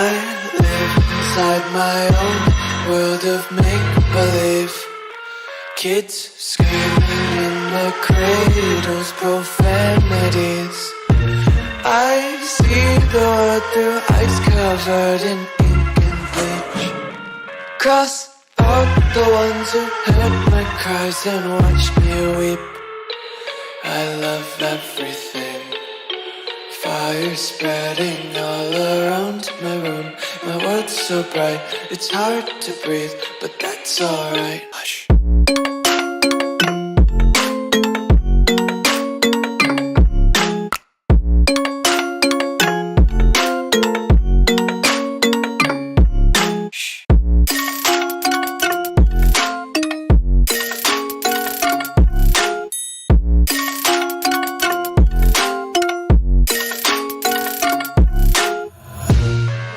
I live inside my own world of make-believe. Kids screaming in their cradles, profanities. I see the world through ice covered in ink and bleach. Cross out the ones who heard my cries and watched me weep. I love everything. Fire spreading all around my room. My world's so bright, it's hard to breathe, but that's alright. Hush.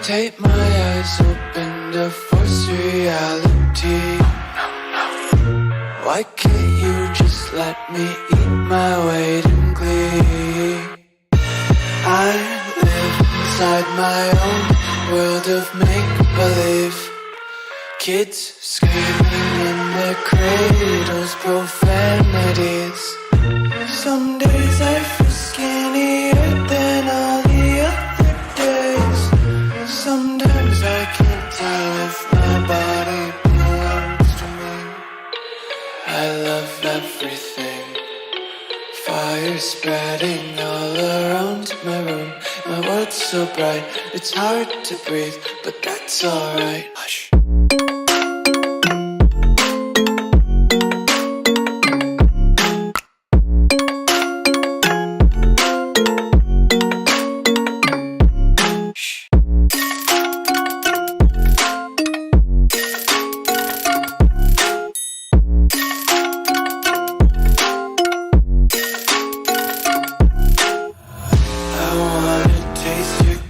Take my eyes open to force reality. Why can't you just let me eat my weight in glee? I live inside my own world of make-believe. Kids screaming in their cradles, profanities. Some days I feel skinnier than all the other days. Sometimes I can't tell if my body belongs to me. I love everything. Fire spreading all around my room. My world's so bright, it's hard to breathe, but that's alright. Hush.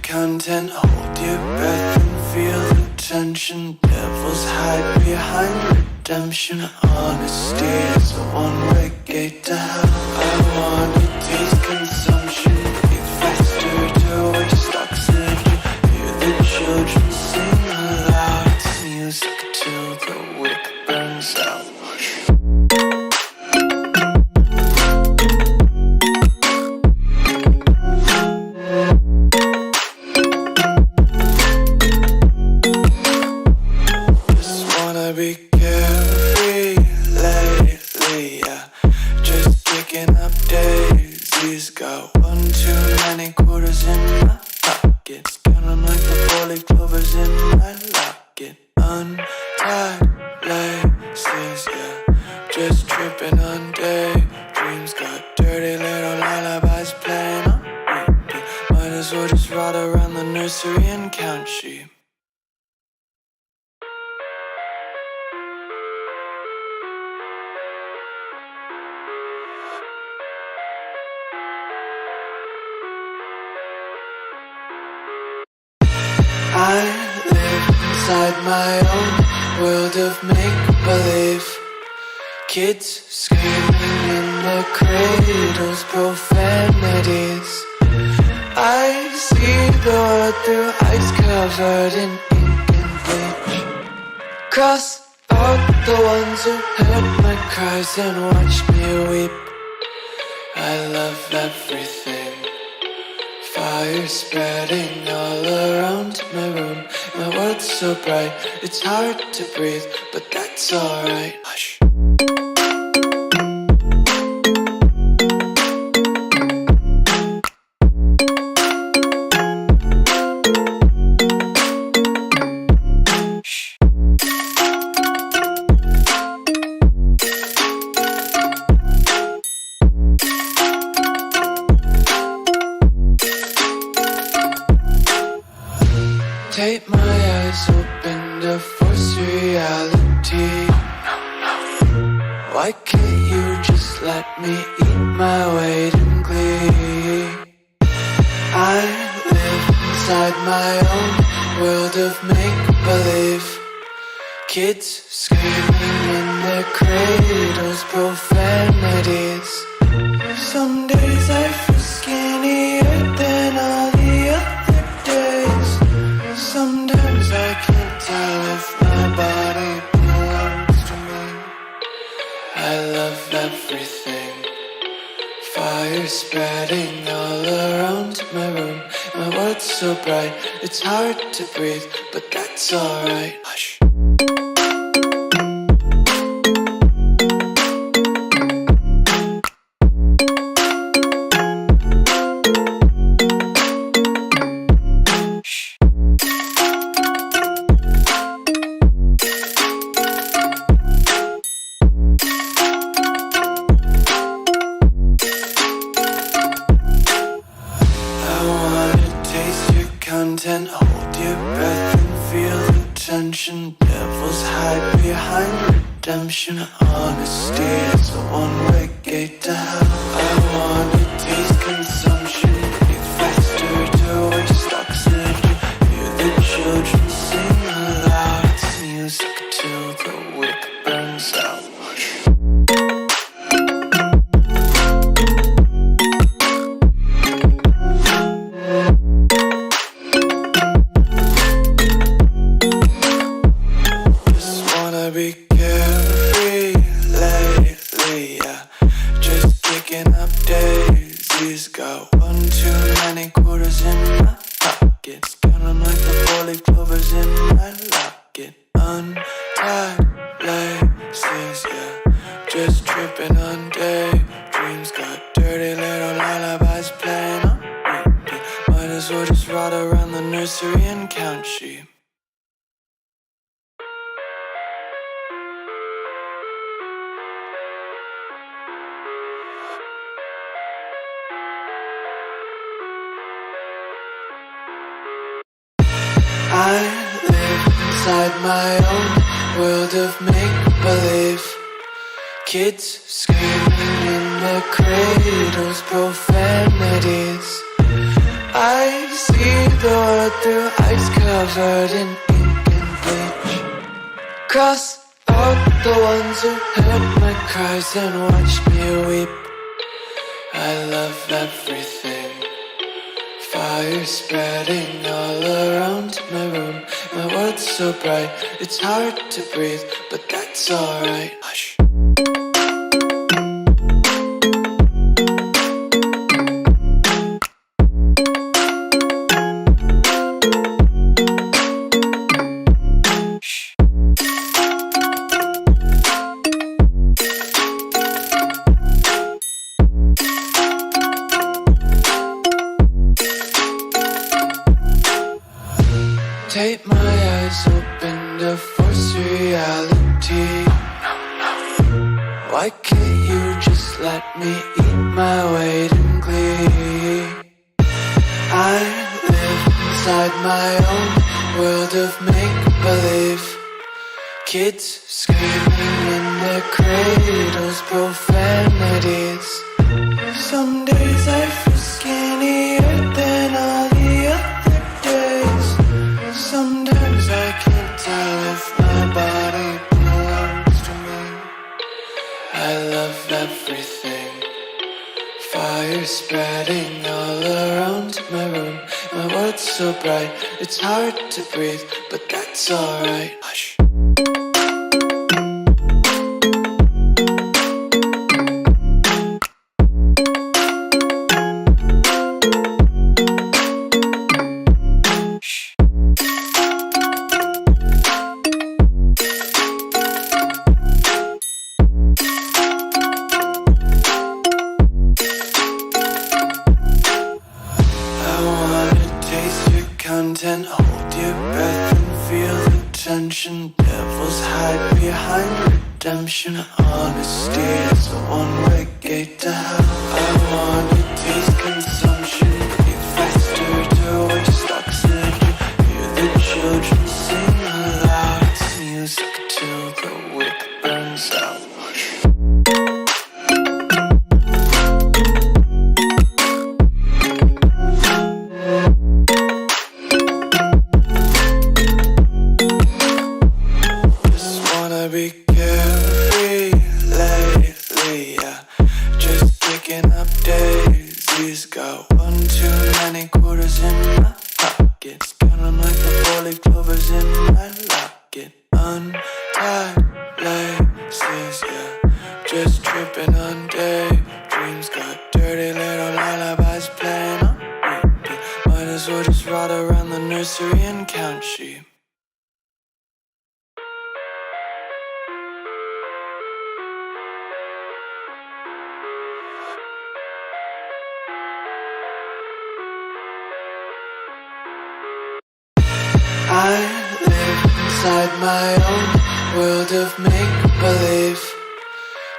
Content, hold your breath and feel the tension. Devils hide behind redemption. Honesty is a one-way gate to hell. I wanna taste consumption, breathe faster to waste oxygen. Hear the children sing aloud. It's music till the wick burns out. Be carefree lately, yeah. Just kicking up daisies. Got one too many quarters in my pockets. Count 'em like the 4-leaf clovers in my locket. Untied laces, yeah. Just tripping on daydreams. Got dirty little lullabies playing on repeat. Might as well just ride around the nursery and count sheep. I live inside my own world of make-believe. Kids screaming in their cradles, profanities. I see the world through ice covered in ink and bleach. Cross out the ones who heard my cries and watched me weep. I love everything. Fire spreading all around my room. My world's so bright, it's hard to breathe, but that's alright. Hush. Take my eyes open to force reality. Why can't you just let me eat my weight in glee? I live inside my own world of make-believe. Kids screaming in their cradles, profanities. Some days I feel skinnier than all the other days. Some I love everything. Fire spreading all around my room. My world's so bright, it's hard to breathe, but that's alright. Hush. Content, hold your breath and feel the tension. Devils hide behind redemption. Honesty is a one-way gate to hell. I wanna taste consumption. Breathe faster to waste oxygen. Hear the children sing aloud. It's music till the wick burns out. Be carefree lately, yeah. Just kicking up daisies. Got one too many quarters in my pockets. Counting like the four-leaf clovers in my locket. Untied laces, yeah. Just tripping on daydreams. Got dirty little lullabies playing on repeat. Might as well just ride around the nursery and count sheep. I live inside my own world of make-believe. Kids screaming in their cradles, profanities. I see the world through ice covered in ink and bleach. Cross out the ones who heard my cries and watched me weep. I love everything. Fire spreading all around my room. My world's so bright, it's hard to breathe, but that's alright. Hush. Tape my eyes open to force reality. Why can't you just let me eat my weight in glee? I live inside my own world of make-believe. Kids screaming in their cradles, profanities. Some days I feel skinnier than all the other days. Sometimes I can't tell if my body belongs to me. I love everything. Fire spreading all around my room. My world's so bright, it's hard to breathe, but that's alright. Hush. Content, hold your breath and feel the tension. Devils hide behind redemption. Honesty is a one-way gate to hell. I wanna taste consumption. Breathe faster to waste oxygen. Hear the children sing aloud. It's music till the wick burns out. Be carefree lately, yeah. Just kicking up daisies. Got one too many quarters in my pockets. Counting like the four-leaf clovers just tripping on daydreams. Got dirty little lullabies playing on repeat. Might as well just ride around the nursery and count sheep. I live inside my own world of make-believe.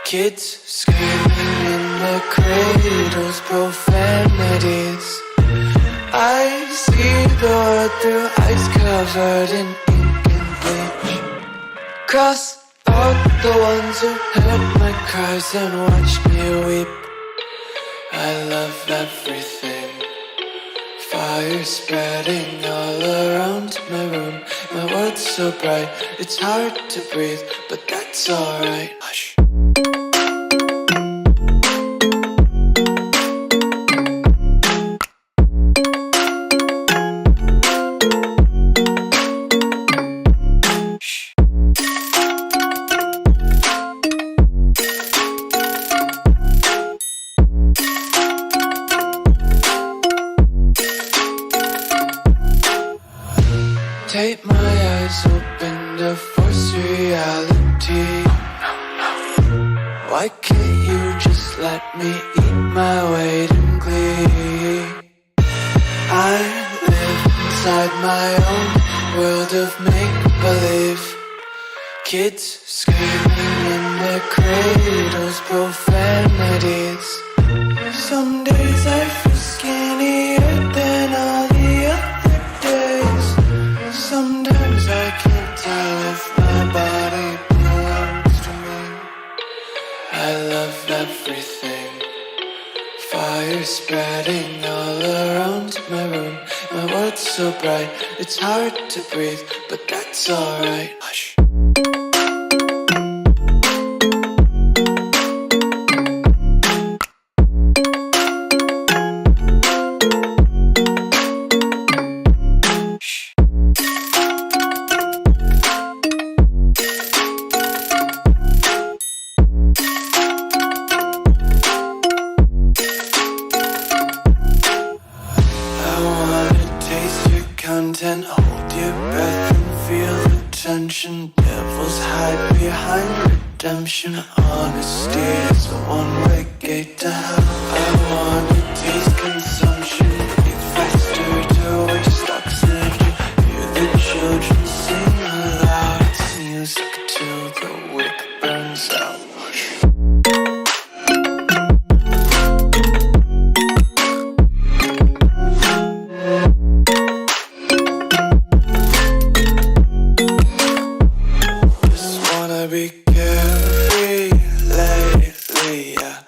Kids screaming in their cradles, profanities. I see the world through ice covered in ink and bleach. Cross out the ones who heard my cries and watched me weep. I love everything. Fire spreading all around my room. My world's so bright, it's hard to breathe, but that's alright. Hush. Tape my eyes open to force reality. Why can't you just let me eat my weight in glee? I live inside my own world of make-believe. Kids screaming in their cradles, profanities. Some days I feel skinnier than all the other days. Sometimes I can't tell if my body belongs to me. I love everything. Fire spreading all around my room. My world's so bright, it's hard to breathe, but that's alright. Hush. Content, hold your breath and feel the tension. Devils hide behind redemption. Honesty is a one-way gate to hell. I wanna taste consumption. Breathe faster to waste oxygen. Hear the children sing aloud. It's music till the wick burns out. Be carefree lately, yeah.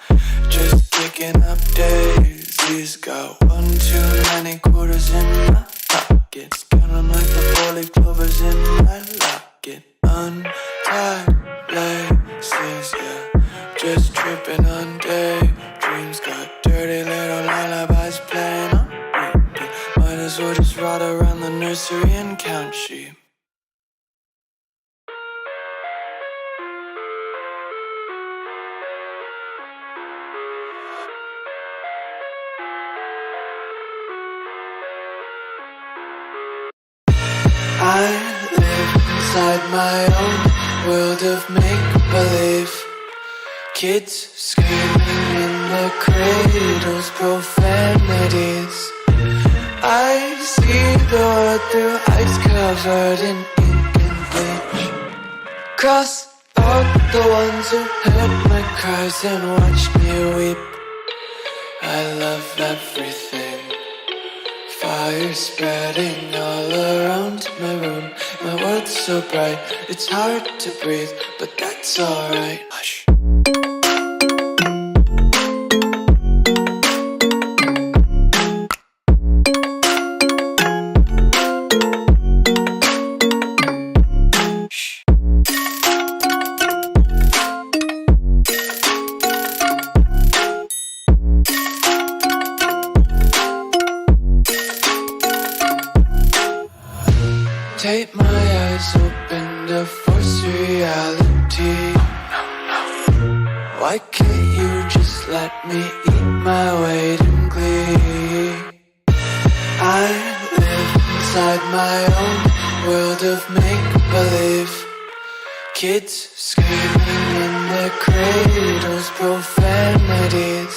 Just picking up daisies. Got one too many quarters in my pockets. Counting like the four-leaf clovers in my locket. Untied laces, yeah. Just tripping on daydreams. Got dirty little lullabies playing on repeat. Might as well just ride around the nursery and count sheep. I live inside my own world of make-believe. Kids screaming in their cradles, profanities. I see the world through ice covered in ink and bleach. Cross out the ones who heard my cries and watched me weep. I love everything. Fire spreading all around my room. My world's so bright, it's hard to breathe, but that's alright. Hush. Tape my eyes open to force reality. Why can't you just let me eat my weight in glee? I live inside my own world of make-believe. Kids screaming in their cradles, profanities.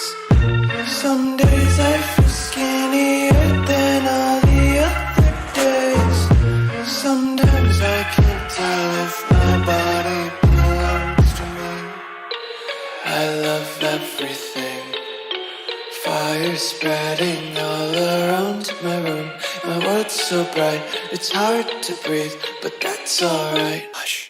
Some days I feel skinnier than all the other days. Sometimes I can't tell if my body belongs to me. I love everything. Fire spreading all around my room. My world's so bright, it's hard to breathe, but that's alright. Hush.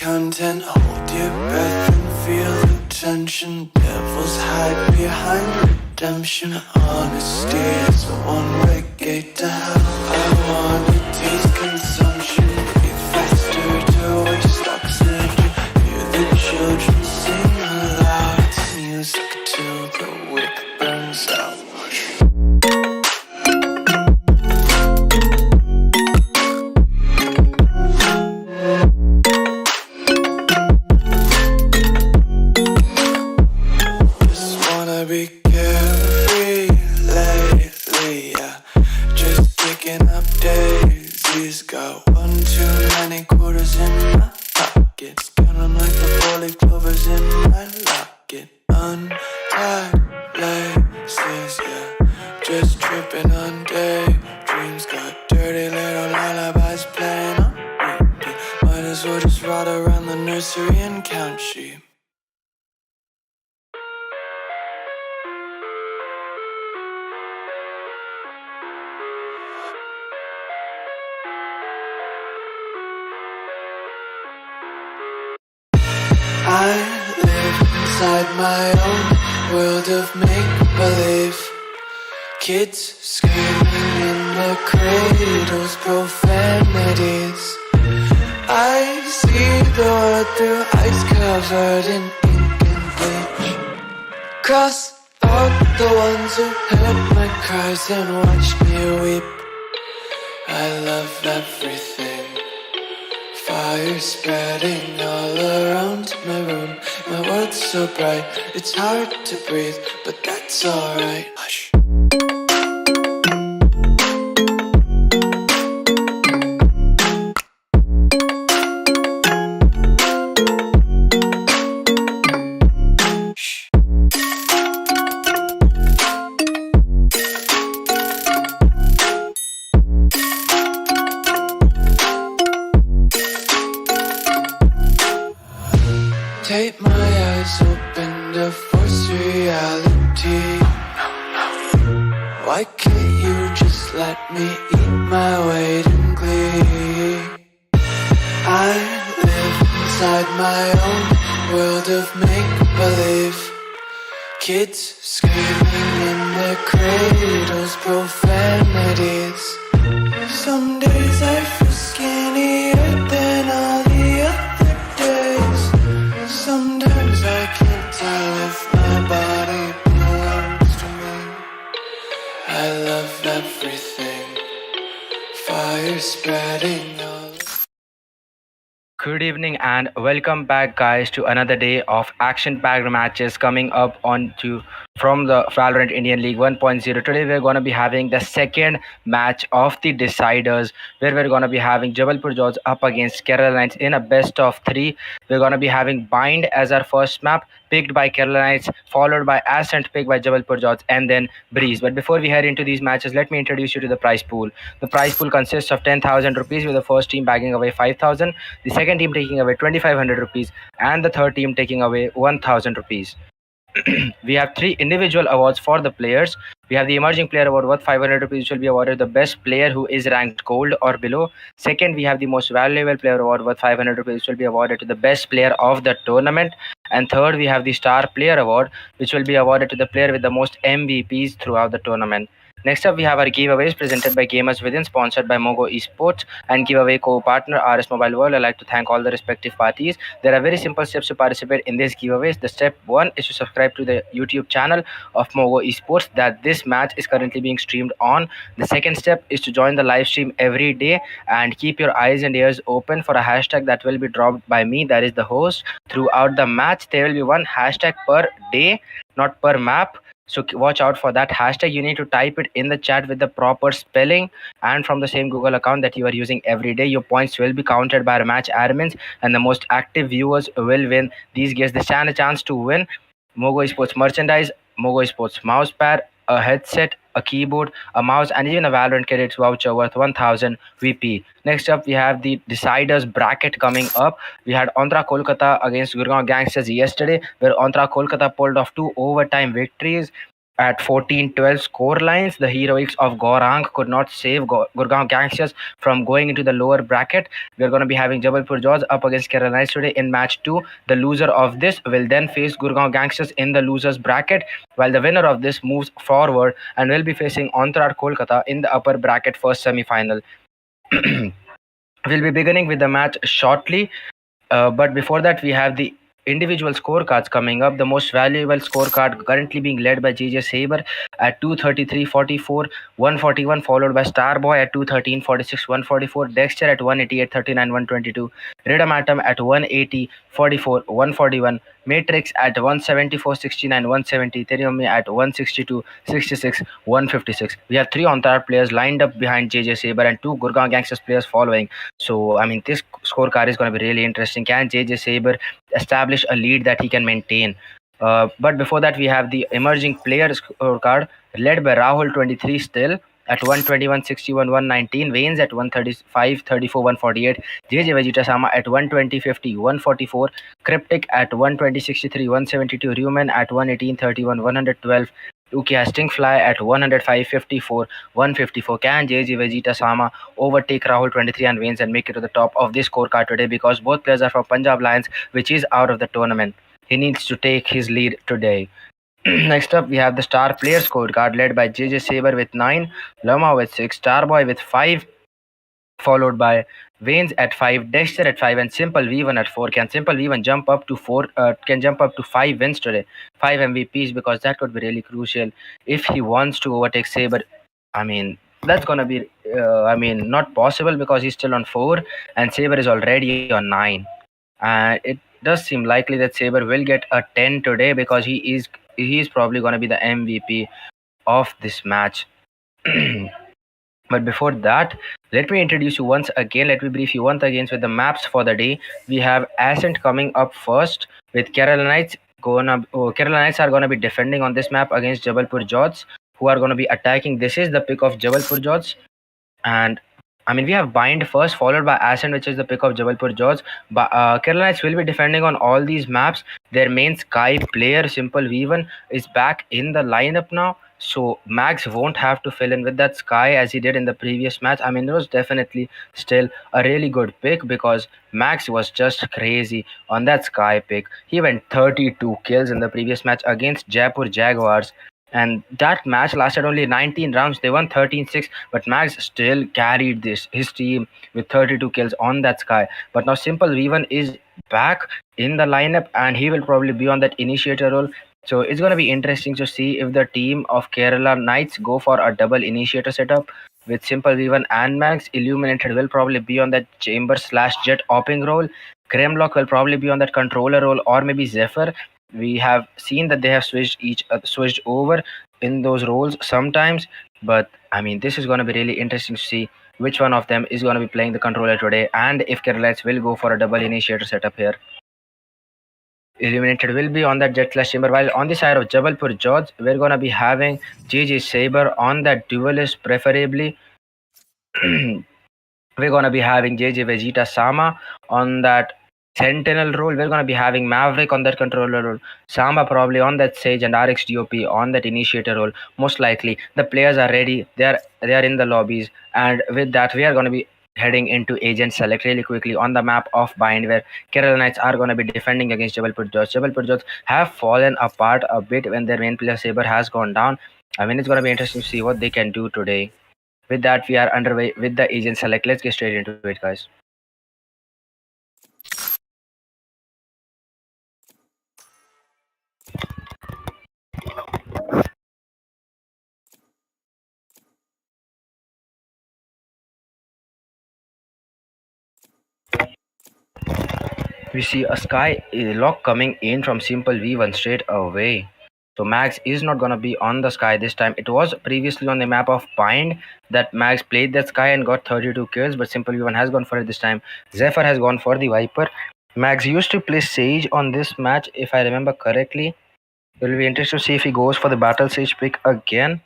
Content, hold your breath and feel the tension. Devils hide behind redemption. Honesty is a one-way gate to hell. I wanna taste consumption. Breathe faster to waste oxygen. Hear the children sing aloud. It's music till the wick burns out. Be carefree lately, yeah. Just picking up daisies. Got one too many quarters in my pockets. Count 'em like the 4-leaf clovers in my locket. Untied laces, yeah. Just tripping on daydreams. Got dirty little lullabies playing on repeat. Might as well just ride around the nursery and count sheep. I live inside my own world of make-believe. Kids screaming in their cradles, profanities. I see the world through ice covered in ink and bleach. Cross out the ones who heard my cries and watched me weep. I love everything. Fire spreading all around my room. My world's so bright, it's hard to breathe, but that's alright. Hush. Take my eyes open to force reality. Why can't you just let me eat my weight in glee? I live inside my own world of make-believe. Kids screaming in their cradles, profanities. Some days I feel skinnier than all the other days. Sometimes I can't tell if my body belongs to me. I love everything. Fire spreading all. Good evening and welcome back, guys, to another day of action-packed matches coming up on to from the Valorant Indian League 1.0. Today we're going to be having the second match of the deciders, where we're going to be having Jabalpur JODS up against Kerala Knights in a best of three. We're going to be having Bind as our first map, picked by Kerala Knights, followed by Ascent, picked by Jabalpur JODS, and then Breeze. But before we head into these matches, let me introduce you to the prize pool. The prize pool consists of 10,000 rupees, with the first team bagging away 5,000, the second team taking away 2,500 rupees, and the third team taking away 1,000 rupees. We have three individual awards for the players. We have the emerging player award worth 500 rupees, which will be awarded the best player who is ranked gold or below. Second, we have the most valuable player award worth 500 rupees, which will be awarded to the best player of the tournament. And third, we have the Star Player Award, which will be awarded to the player with the most MVPs throughout the tournament. Next up, we have our giveaways presented by Gamers Within, sponsored by Mogo Esports, and giveaway co-partner RS Mobile World. I'd like to thank all the respective parties. There are very simple steps to participate in these giveaways. The step one is to subscribe to the YouTube channel of Mogo Esports that this match is currently being streamed on. The second step is to join the live stream every day and keep your eyes and ears open for a hashtag that will be dropped by me, that is the host. Throughout the match, there will be one hashtag per day, not per map. So watch out for that hashtag. You need to type it in the chat with the proper spelling and from the same Google account that you are using every day. Your points will be counted by match admins, and the most active viewers will win. These guys they stand a chance to win Mogo Esports merchandise, Mogo Esports mousepad, a headset, a keyboard, a mouse, and even a Valorant credits voucher worth 1000 VP. Next up, we have the deciders bracket coming up. We had Andhra Kolkata against Gurgaon Gangsters yesterday, where Andhra Kolkata pulled off two overtime victories at 14-12 score lines. The heroics of Gaurang could not save Gurgaon Gangsters from going into the lower bracket. We're going to be having Jabalpur JODS up against Kerala Knights today in match 2. The loser of this will then face Gurgaon Gangsters in the losers bracket, while the winner of this moves forward and will be facing Antrar Kolkata in the upper bracket first semi-final. We'll be beginning with the match shortly. But before that, we have the individual scorecards coming up. The most valuable scorecard currently being led by JJ Saber at 233.44, 141, followed by Starboy at 213.46, 144, Dexter at 188.39, 122, Rhythm Atom at 180.44, 141, Matrix at 174.69, 170, Teriomi at 162.66, 156. We have three on-tar players lined up behind JJ Saber and two Gurgaon Gangsters players following. So, I mean, this scorecard is going to be really interesting. Can JJ Saber establish a lead that he can maintain? But before that, we have the emerging player scorecard led by Rahul 23 still at 121, 61, 119, Vanes at 135, 34, 148, JJ Vegeta Sama at 120, 50, 144, Cryptic at 120, 63, 172, Rumen at 118, 31, 112, Uki has Stinkfly at 105, 54, 154. Can JJ Vegeta Sama overtake Rahul 23 and Vanes and make it to the top of this scorecard today? Because both players are from Punjab Lions, which is out of the tournament. He needs to take his lead today. Next up, we have the star player scorecard led by JJ Saber with 9, Lama with 6, Starboy with 5, followed by Vanes at 5, Dexter at 5, and Simple V1 at 4. Can Simple V1 jump up to 4? Can jump up to 5 wins today, 5 MVPs, because that could be really crucial if he wants to overtake Saber. I mean, that's gonna be, not possible because he's still on 4 and Saber is already on 9. And it does seem likely that Saber will get a 10 today because he is probably gonna be the MVP of this match. But before that, let me introduce you once again. Let me brief you once again with the maps for the day. We have Ascent coming up first with Kerala Knights. Kerala Knights are gonna be defending on this map against Jabalpur JODS, who are gonna be attacking. This is the pick of Jabalpur JODS, and I mean we have Bind first, followed by Ascent, which is the pick of Jabalpur JODS. But Kerala Knights will be defending on all these maps. Their main Sky player, Simple V1, is back in the lineup now. So Max won't have to fill in with that Sky as he did in the previous match. I mean, it was definitely still a really good pick because Max was just crazy on that Sky pick. He went 32 kills in the previous match against Jaipur Jaguars. And that match lasted only 19 rounds. They won 13-6, but Max still carried his team with 32 kills on that Sky. But now Simple V1 is back in the lineup and he will probably be on that initiator role. So it's going to be interesting to see if the team of Kerala Knights go for a double initiator setup with Simple V1 and Max. Illuminated will probably be on that chamber / jet opping role. Kremlock will probably be on that controller role, or maybe Zephyr. We have seen that they have switched over in those roles sometimes, but I mean this is going to be really interesting to see which one of them is going to be playing the controller today, and if Kerala Knights will go for a double initiator setup here. Illuminated will be on that jet / chamber, while on the side of Jabalpur JODS, we're gonna be having JJ Saber on that duelist preferably. We're gonna be having JJ Vegeta Sama on that Sentinel role. We're gonna be having Maverick on that controller role, Sama probably on that Sage, and RX DOP on that initiator role. Most likely, the players are ready. They are in the lobbies, and with that, we are gonna be heading into agent select really quickly on the map of bind, where Kerala Knights are going to be defending against Jabalpur Jots. Jabalpur Jots have fallen apart a bit when their main player Saber has gone down. I mean, it's going to be interesting to see what they can do today. With that, we are underway with the agent select. Let's get straight into it, guys. We see a sky lock coming in from simple v1 straight away. So Max is not gonna be on the sky this time. It was previously on the map of Bind that Max played that sky and got 32 kills, but simple v1 has gone for it this time. Zephyr has gone for the Viper. Max used to play Sage on this match, if I remember correctly. It will be interesting to see if he goes for the Battle Sage pick again.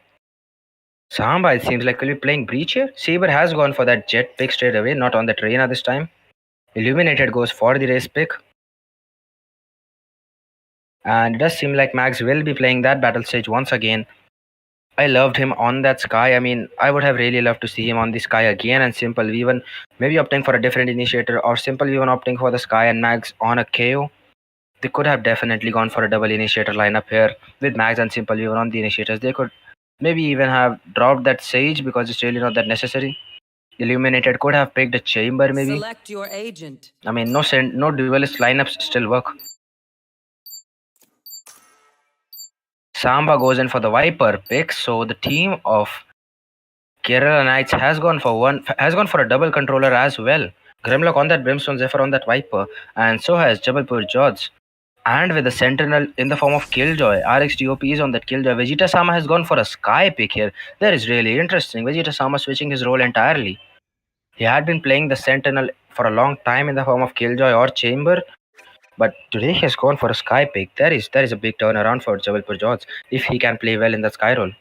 Samba, it seems like, will be playing Breach here. Saber has gone for that Jet pick straight away, not on the Trainer this time. Illuminated goes for the Race pick. And it does seem like Max will be playing that battle stage once again. I loved him on that sky. I mean, I would have really loved to see him on the sky again, and simple v1 maybe opting for a different initiator, or simple v1 opting for the sky and Max on a KO. They could have definitely gone for a double initiator lineup here with Max and simple v1 on the initiators. They could maybe even have dropped that sage because it's really not that necessary. Illuminated could have picked a chamber maybe. Select your agent. I mean, no duelist lineups still work. Samba goes in for the Viper pick, so the team of Kerala Knights has gone for a double controller as well. Grimlock on that Brimstone, Zephyr on that Viper, and so has Jabalpur JODS. And with the Sentinel in the form of Killjoy, RXDOP is on that Killjoy. Vegeta Sama has gone for a Sky pick here. That is really interesting. Vegeta Sama switching his role entirely. He had been playing the Sentinel for a long time in the form of Killjoy or Chamber, but today he has gone for a Sky pick. That is a big turnaround for Jabalpur JODS if he can play well in the Sky role.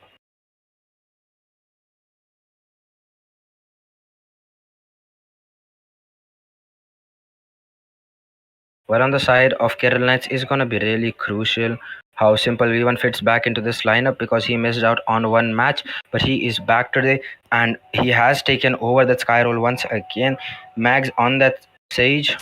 Well, on the side of Kerala Knights is going to be really crucial how simple v1 fits back into this lineup, because he missed out on one match, but he is back today and he has taken over that Sky role once again. Mags on that Sage.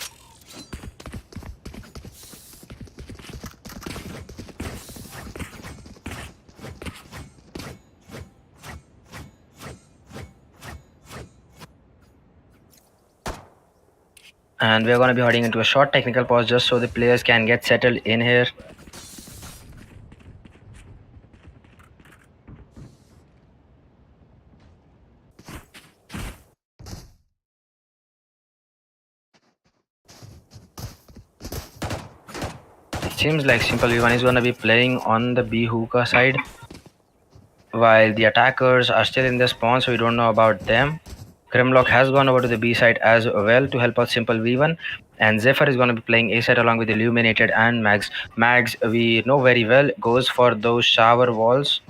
And we're going to be heading into a short technical pause just so the players can get settled in here. It seems like Simple V1 is going to be playing on the B hookah side, while the attackers are still in the spawn, so we don't know about them. Grimlock has gone over to the B side as well to help out Simple V1, and Zephyr is going to be playing A side along with Illuminated and Mags. Mags, we know very well, goes for those shower walls.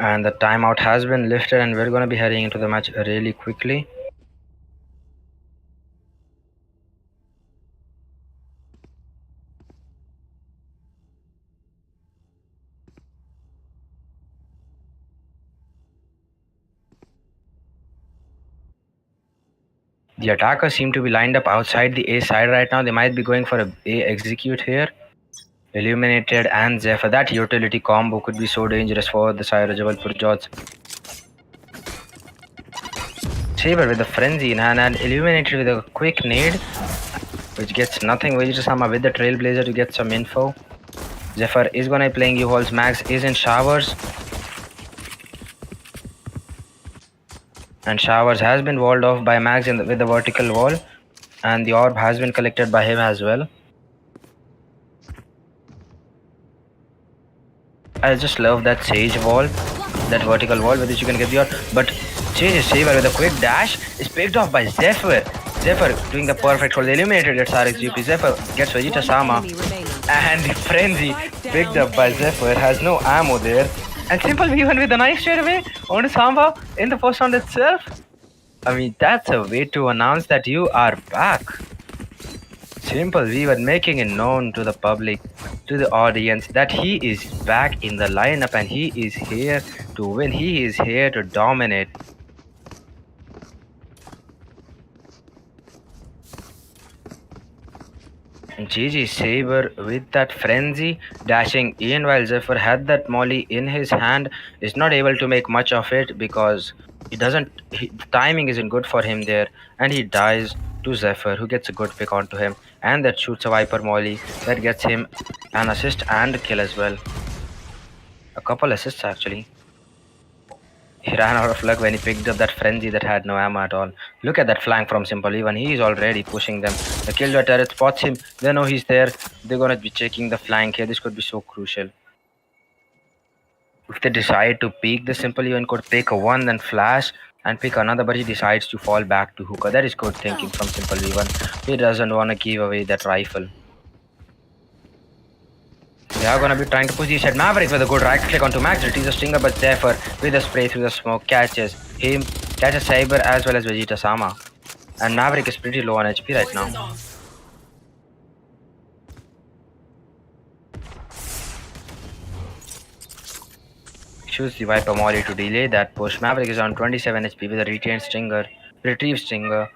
And the timeout has been lifted, and we're going to be heading into the match really quickly. The attackers seem to be lined up outside the A side right now. They might be going for a A execute here. Illuminated and Zephyr. That utility combo could be so dangerous for the side of Jabalpur JODS. Saber with the frenzy in hand and Illuminated with a quick nade, which gets nothing. Vegeta Sama with the Trailblazer to get some info. Zephyr is gonna be playing U-Hauls. Max is in showers. And showers has been walled off by Max with the vertical wall. And the orb has been collected by him as well. I just love that Sage wall, that vertical wall with which you can get the orb. But Sage Saber with a quick dash is picked off by Zephyr. Zephyr doing the perfect hold. Eliminated at RXGP. Zephyr gets Vegeta Sama. And the frenzy picked up by Zephyr has no ammo there. And Simple even with a nice straight away on Samba in the first round itself. I mean, that's a way to announce that you are back. Simple Weaver making it known to the public, to the audience, that he is back in the lineup and he is here to win. He is here to dominate. GG Saber with that frenzy dashing in while Zephyr had that molly in his hand is not able to make much of it because the timing isn't good for him there, and he dies to Zephyr, who gets a good pick onto him, and that shoots a Viper molly that gets him an assist and a kill as well. A couple assists actually. He ran out of luck when he picked up that frenzy that had no ammo at all. Look at that flank from Simple. Even he is already pushing them. The killjoy turret spots him. They know he's there. They're gonna be checking the flank here. This could be so crucial. If they decide to peek, the Simple even could pick a one, then flash and pick another, but he decides to fall back to hookah. That is good thinking from Simple V1. He doesn't want to give away that rifle. They are gonna be trying to push the side. Maverick with a good right click onto Max, retrieves a stinger, but Zephyr with a spray through the smoke catches him, catches Saber as well as Vegeta Sama. And Maverick is pretty low on HP right now. Shoots the Viper Molly to delay that push. Maverick is on 27 HP with a retained stinger, retrieved stinger.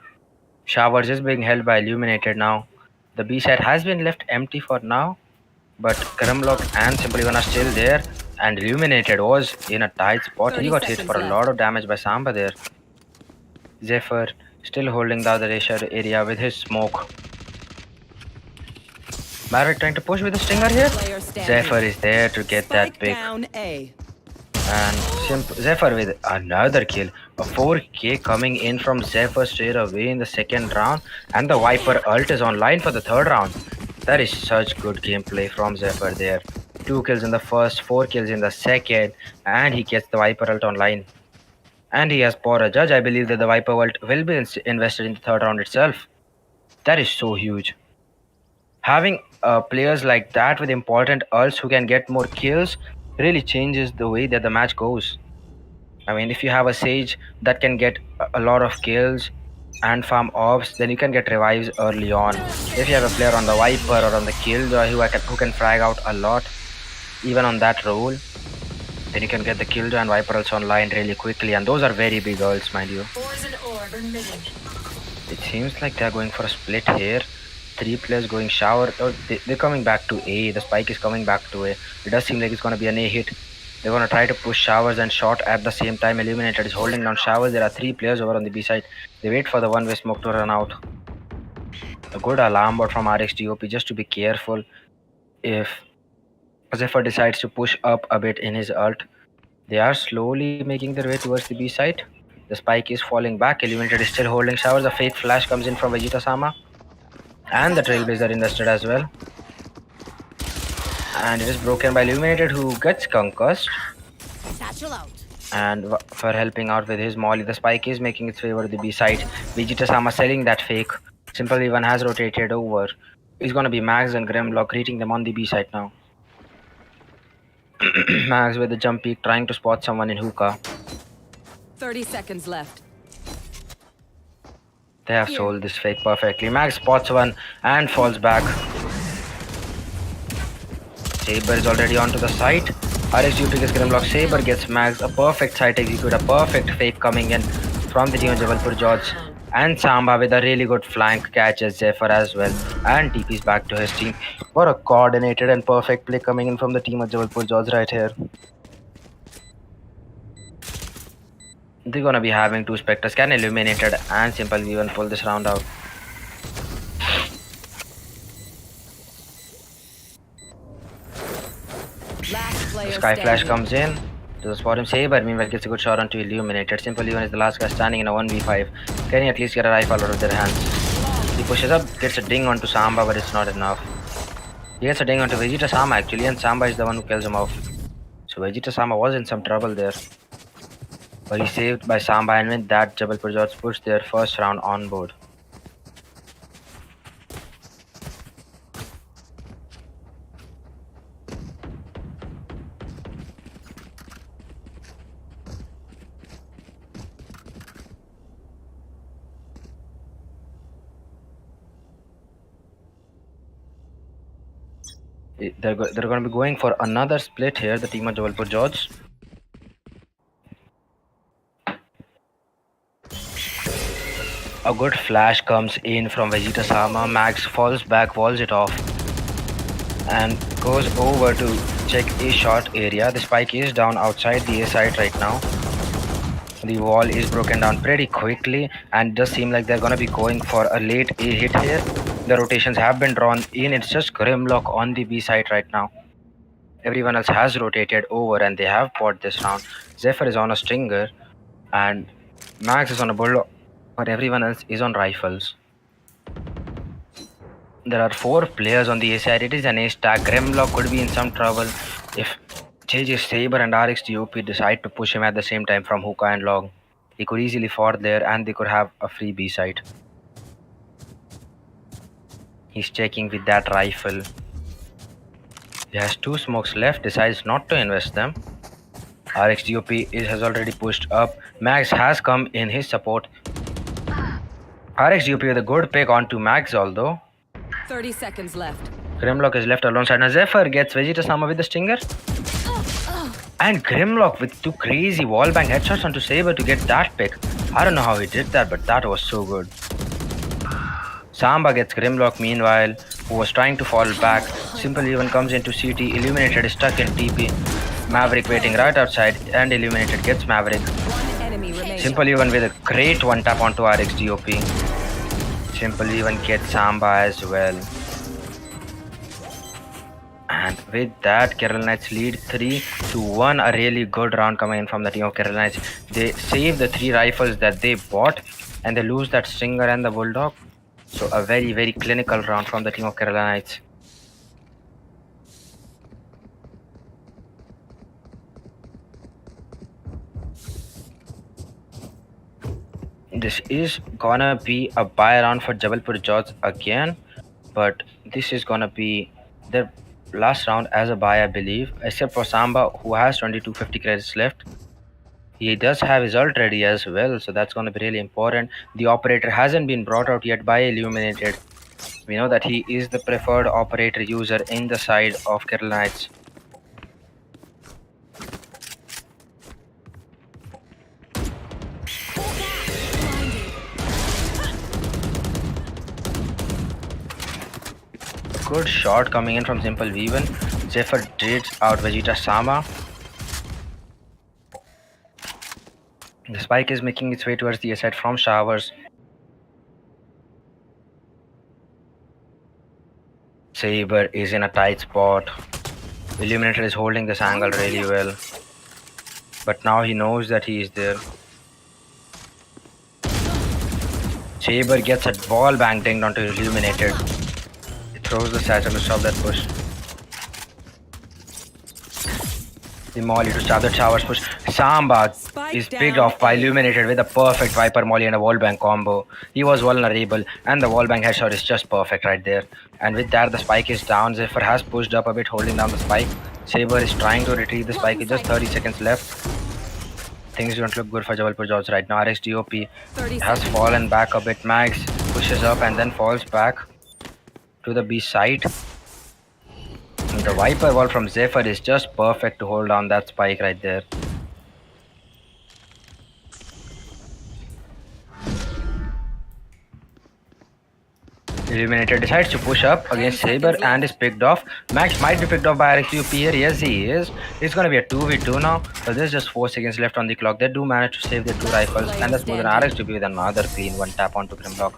Showers is being held by Illuminated now. The B side has been left empty for now, but Grimlock and Simply One are still there, and Illuminated was in a tight spot. He got hit for a lot of damage by Samba there. Zephyr still holding the other area with his smoke. Maverick trying to push with the stinger here. Zephyr is there to get that pick. And Zephyr with another kill. A 4K coming in from Zephyr straight away in the second round. And the Viper ult is online for the third round. That is such good gameplay from Zephyr there. 2 kills in the first, 4 kills in the second. And he gets the Viper ult online. And he has poor a judge. I believe that the Viper ult will be invested in the third round itself. That is so huge. Having players like that with important ults who can get more kills really changes the way that the match goes. I mean, if you have a Sage that can get a lot of kills and farm orbs, then you can get revives early on. If you have a player on the Viper or on the Killjoy who can frag out a lot, even on that role, then you can get the Killjoy and Viper ults online really quickly, and those are very big ults, mind you. It seems like they're going for a split here. 3 players going shower. Oh, they're coming back to A. The spike is coming back to A. It does seem like it's going to be an A hit. They're going to try to push showers and shot at the same time. Illuminated is holding down showers. There are 3 players over on the B side. They wait for the one-way smoke to run out. A good alarm bot from RXDOP just to be careful if Zephyr decides to push up a bit in his ult. They are slowly making their way towards the B side. The spike is falling back. Illuminated is still holding showers. A fake flash comes in from Vegeta Sama. And the Trailblazer invested as well. And it is broken by Illuminated, who gets concussed. And for helping out with his molly, the spike is making its way over to the B side. Vegeta Sama selling that fake. Simple even has rotated over. He's gonna be Max and Grimlock greeting them on the B side now. Max with the jump peak trying to spot someone in hookah. 30 seconds left. They have sold this fake perfectly. Max spots one and falls back. Saber is already onto the site. RXDOP gets Grimlock. Saber gets Max. A perfect site execute. A perfect fake coming in from the team of JABALPUR JODS. And Samba with a really good flank catches Zephyr as well. And TP's back to his team. What a coordinated and perfect play coming in from the team of JABALPUR JODS right here. They're gonna be having 2 Spectres. Can Illuminated and Simple even pull this round out? Sky Flash comes in to spot him. Saber meanwhile gets a good shot onto Illuminated. Simple even is the last guy standing in a 1v5. Can he at least get a rifle out of their hands? He pushes up, gets a ding onto Samba, but it's not enough. He gets a ding onto Vegeta Sama actually, and Samba is the one who kills him off. So Vegeta Sama was in some trouble there. But he's saved by Samba, and with that, JABALPUR JODS push their first round on board. They're going to be going for another split here. The team of Jabalpur JODS. A good flash comes in from Vegeta Sama. Max falls back, walls it off, and goes over to check a short area. The spike is down outside the A site right now. The wall is broken down pretty quickly, and it does seem like they're gonna be going for a late A hit here. The rotations have been drawn in. It's just Grimlock on the B site right now. Everyone else has rotated over and they have bought this round. Zephyr is on a stinger and Max is on a bulldog, but everyone else is on rifles. There are 4 players on the A side. It is an A stack. Grimlock could be in some trouble if JJ Saber and RXDOP decide to push him at the same time from hookah and long. He could easily ford there and they could have a free B site. He's checking with that rifle. He has 2 smokes left, decides not to invest them. RXDOP has already pushed up. Max has come in his support. RXDOP with a good pick onto Max although. 30 seconds left. Grimlock is left alongside. Now Zephyr gets Vegeta Sama with the stinger. And Grimlock with 2 crazy wallbang headshots onto Saber to get that pick. I don't know how he did that, but that was so good. Samba gets Grimlock meanwhile, who was trying to fall back. Simple Even comes into CT. Illuminated is stuck in TP. Maverick waiting right outside and Illuminated gets Maverick. One enemy remaining. Simple Even with a great one tap onto RXDOP. Simple Even gets Samba as well. And with that, Kerala Knights lead 3-1. A really good round coming in from the team of Kerala Knights. They save the 3 rifles that they bought and they lose that Stinger and the Bulldog. So a very, very clinical round from the team of Kerala Knights. This is gonna be a buy round for Jabalpur JODS again, but this is gonna be their last round as a buy, I believe, except for Samba, who has 2250 credits left. He does have his ult ready as well, so that's going to be really important. The operator hasn't been brought out yet by Illuminated. We know that he is the preferred operator user in the side of Kerala Knights. Good shot coming in from Simple Weaven. Zephyr trades out Vegeta Sama. The spike is making its way towards the aside from Showers. Saber is in a tight spot. Illuminator is holding this angle really well. But now he knows that he is there. Saber gets a ball bang dinged onto Illuminated. He throws the satchel to stop that push. The molly to start the Showers push. Samba is picked off by Illuminated with a perfect Viper molly and a wallbang combo. He was vulnerable and the wallbang headshot is just perfect right there. And with that the spike is down. Zephyr has pushed up a bit holding down the spike. Saber is trying to retrieve the spike with just 30 seconds left. Things don't look good for Jabalpur JODS right now. RXDOP has fallen back a bit. Max pushes up and then falls back to the B side. The Viper wall from Zephyr is just perfect to hold down that spike right there. Illuminator decides to push up against Saber and is picked off. Max might be picked off by RXUP here. Yes, he is. It's going to be a 2v2 now. But there's just 4 seconds left on the clock. They do manage to save their 2 rifles. And that's more than RXUP with another clean one tap onto Grimlock.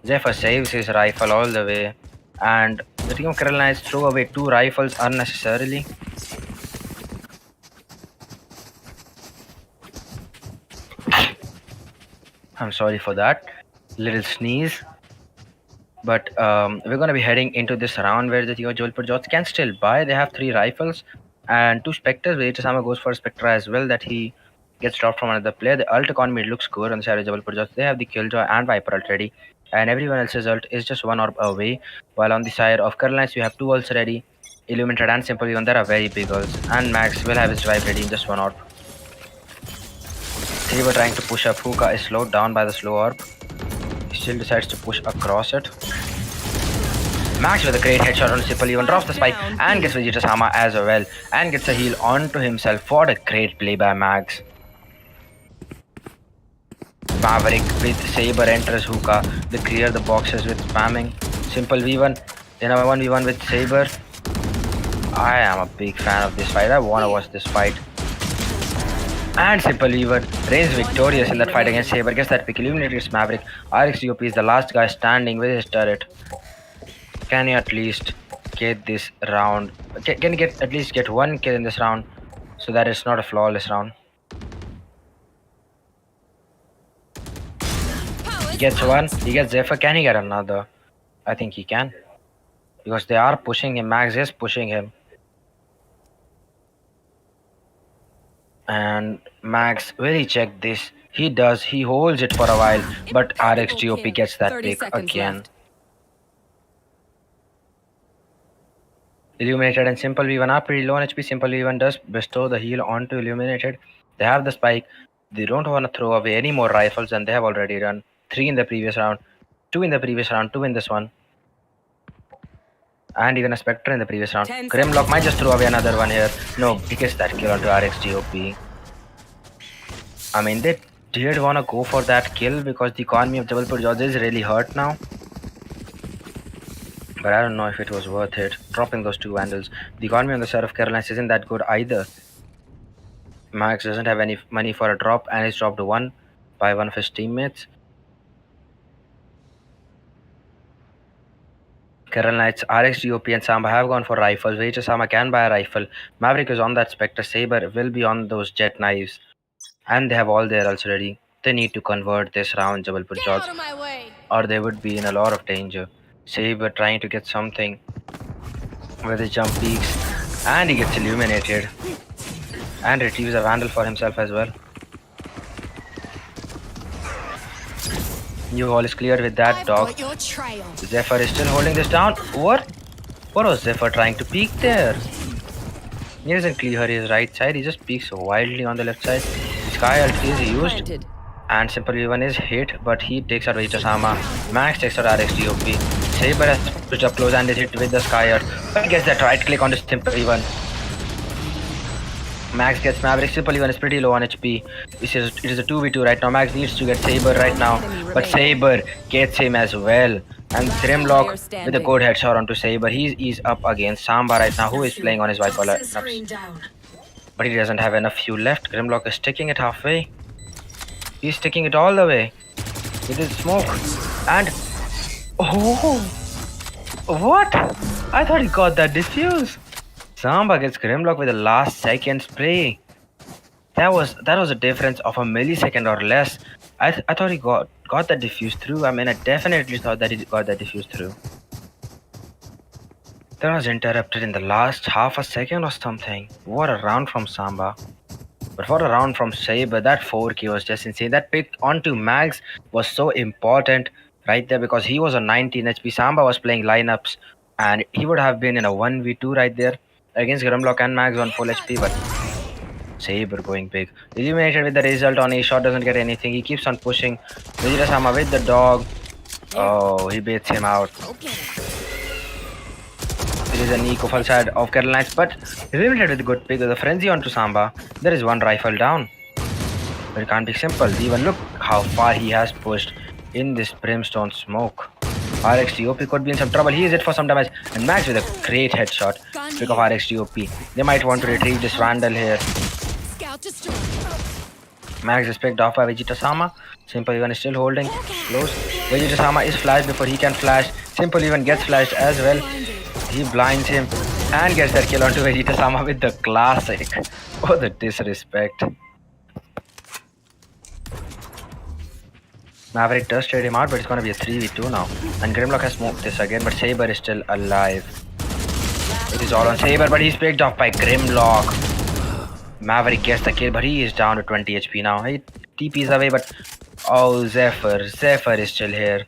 Zephyr saves his rifle all the way. And the team of Kerala Knights throw away 2 rifles unnecessarily. I'm sorry for that. Little sneeze. But we're going to be heading into this round where the team of Jabalpur JODS can still buy. They have 3 rifles and 2 Spectres. Vegeta Sama goes for a Spectre as well that he gets dropped from another player. The ult economy looks good on the side of Jabalpur JODS. They have the Killjoy and Viper ult ready. And everyone else's ult is just 1 orb away. While on the side of Kerala Knights, we have 2 ults ready. Illuminated and Simple Even, there are very big ults. And Max will have his drive ready in just 1 orb. They were trying to push up. Hookah is slowed down by the slow orb. He still decides to push across it. Max with a great headshot on Simple even drops the spike and gets Vegeta Sama as well and gets a heal onto himself. What a great play by Max. Maverick with Saber enters hookah. They clear the boxes with spamming. Simple V1 in a 1v1 with Saber. I am a big fan of this fight. I want to watch this fight. And Simple V1 reigns victorious in that fight against Saber. Gets that pick, eliminates Maverick. RXGOP is the last guy standing with his turret. Can you at least get this round? Can you at least get one kill in this round so that it's not a flawless round? He gets one. He gets Zephyr. Can he get another? I think he can. Because they are pushing him. Max is pushing him. And Max, will he check this? He does. He holds it for a while. But RXGOP gets that pick again. Left. Illuminated and Simple V1 are pretty low on HP. Simple V1 does bestow the heal onto Illuminated. They have the spike. They don't want to throw away any more rifles, and they have already run 3 in the previous round, 2 in the previous round, 2 in this one, and even a Spectre in the previous round. Grimlock might just throw away another one here. No, he gets that kill onto RXGOP. I mean, they did want to go for that kill because the economy of Jabalpur JODS is really hurt now. But I don't know if it was worth it, dropping those 2 Vandals. The economy on the side of Carolina isn't that good either. Max doesn't have any money for a drop and he's dropped 1 by one of his teammates. Carolina's RXGOP and Samba have gone for rifles. Vegeta Sama can buy a rifle. Maverick is on that Spectre. Saber will be on those jet knives. And they have all their ults ready. They need to convert this round, Jabalpur JODS, or they would be in a lot of danger. Saber trying to get something with his jump peaks, and he gets illuminated and retrieves a Vandal for himself as well. New wall is cleared with that dog. Zephyr is still holding this down. What was Zephyr trying to peek there? He doesn't clear his right side, he just peeks wildly on the left side. Sky ult is used and Simple V1 is hit, but he takes out Vegeta Sama. Max takes out RXGOP. Saber has pushed up close and is hit with the Sky ult, but gets that right click on the Simple V1. Max gets Maverick. Simple V1 is pretty low on HP. It is a 2v2 right now. Max needs to get Saber right now, but Saber gets him as well. And Grimlock with a good headshot onto Saber. He's up against Samba right now, who is playing on his Viper lineups. But he doesn't have enough fuel left. Grimlock is sticking it halfway. He's sticking it all the way with his smoke. And oh, what? I thought he got that diffuse. Samba gets Grimlock with the last second spray. That was a difference of a millisecond or less. I thought he got that diffuse through. I mean, I definitely thought that he got that diffuse through. That was interrupted in the last half a second or something. What a round from Samba. But what a round from Saber. That 4K was just insane. That pick onto Max was so important right there because he was on 19 HP. Samba was playing lineups and he would have been in a 1v2 right there against Grimlock and Max on full HP, but Saber going big. Illuminated with the result on a shot, doesn't get anything. He keeps on pushing. Vegeta Sama with the dog. Oh, he baits him out. It is an eco full side of Carolines, but Illuminated with a good pick. There's a frenzy onto Samba. There is one rifle down. But it can't be simple. Even look how far he has pushed in this brimstone smoke. RXGOP could be in some trouble. He is hit for some damage. And Max with a great headshot. Pick of RXGOP. They might want to retrieve this Vandal here. Max is picked off by Vegeta Sama. Simple even is still holding close. Vegeta Sama is flashed before he can flash. Simple even gets flashed as well. He blinds him and gets that kill onto Vegeta Sama with the classic. Oh, the disrespect. Maverick does trade him out, but it's going to be a 3v2 now. And Grimlock has smoked this again, but Saber is still alive. It is all on Saber, but he's picked off by Grimlock. Maverick gets the kill, but he is down to 20 HP now. He TP's away, but oh, Zephyr is still here.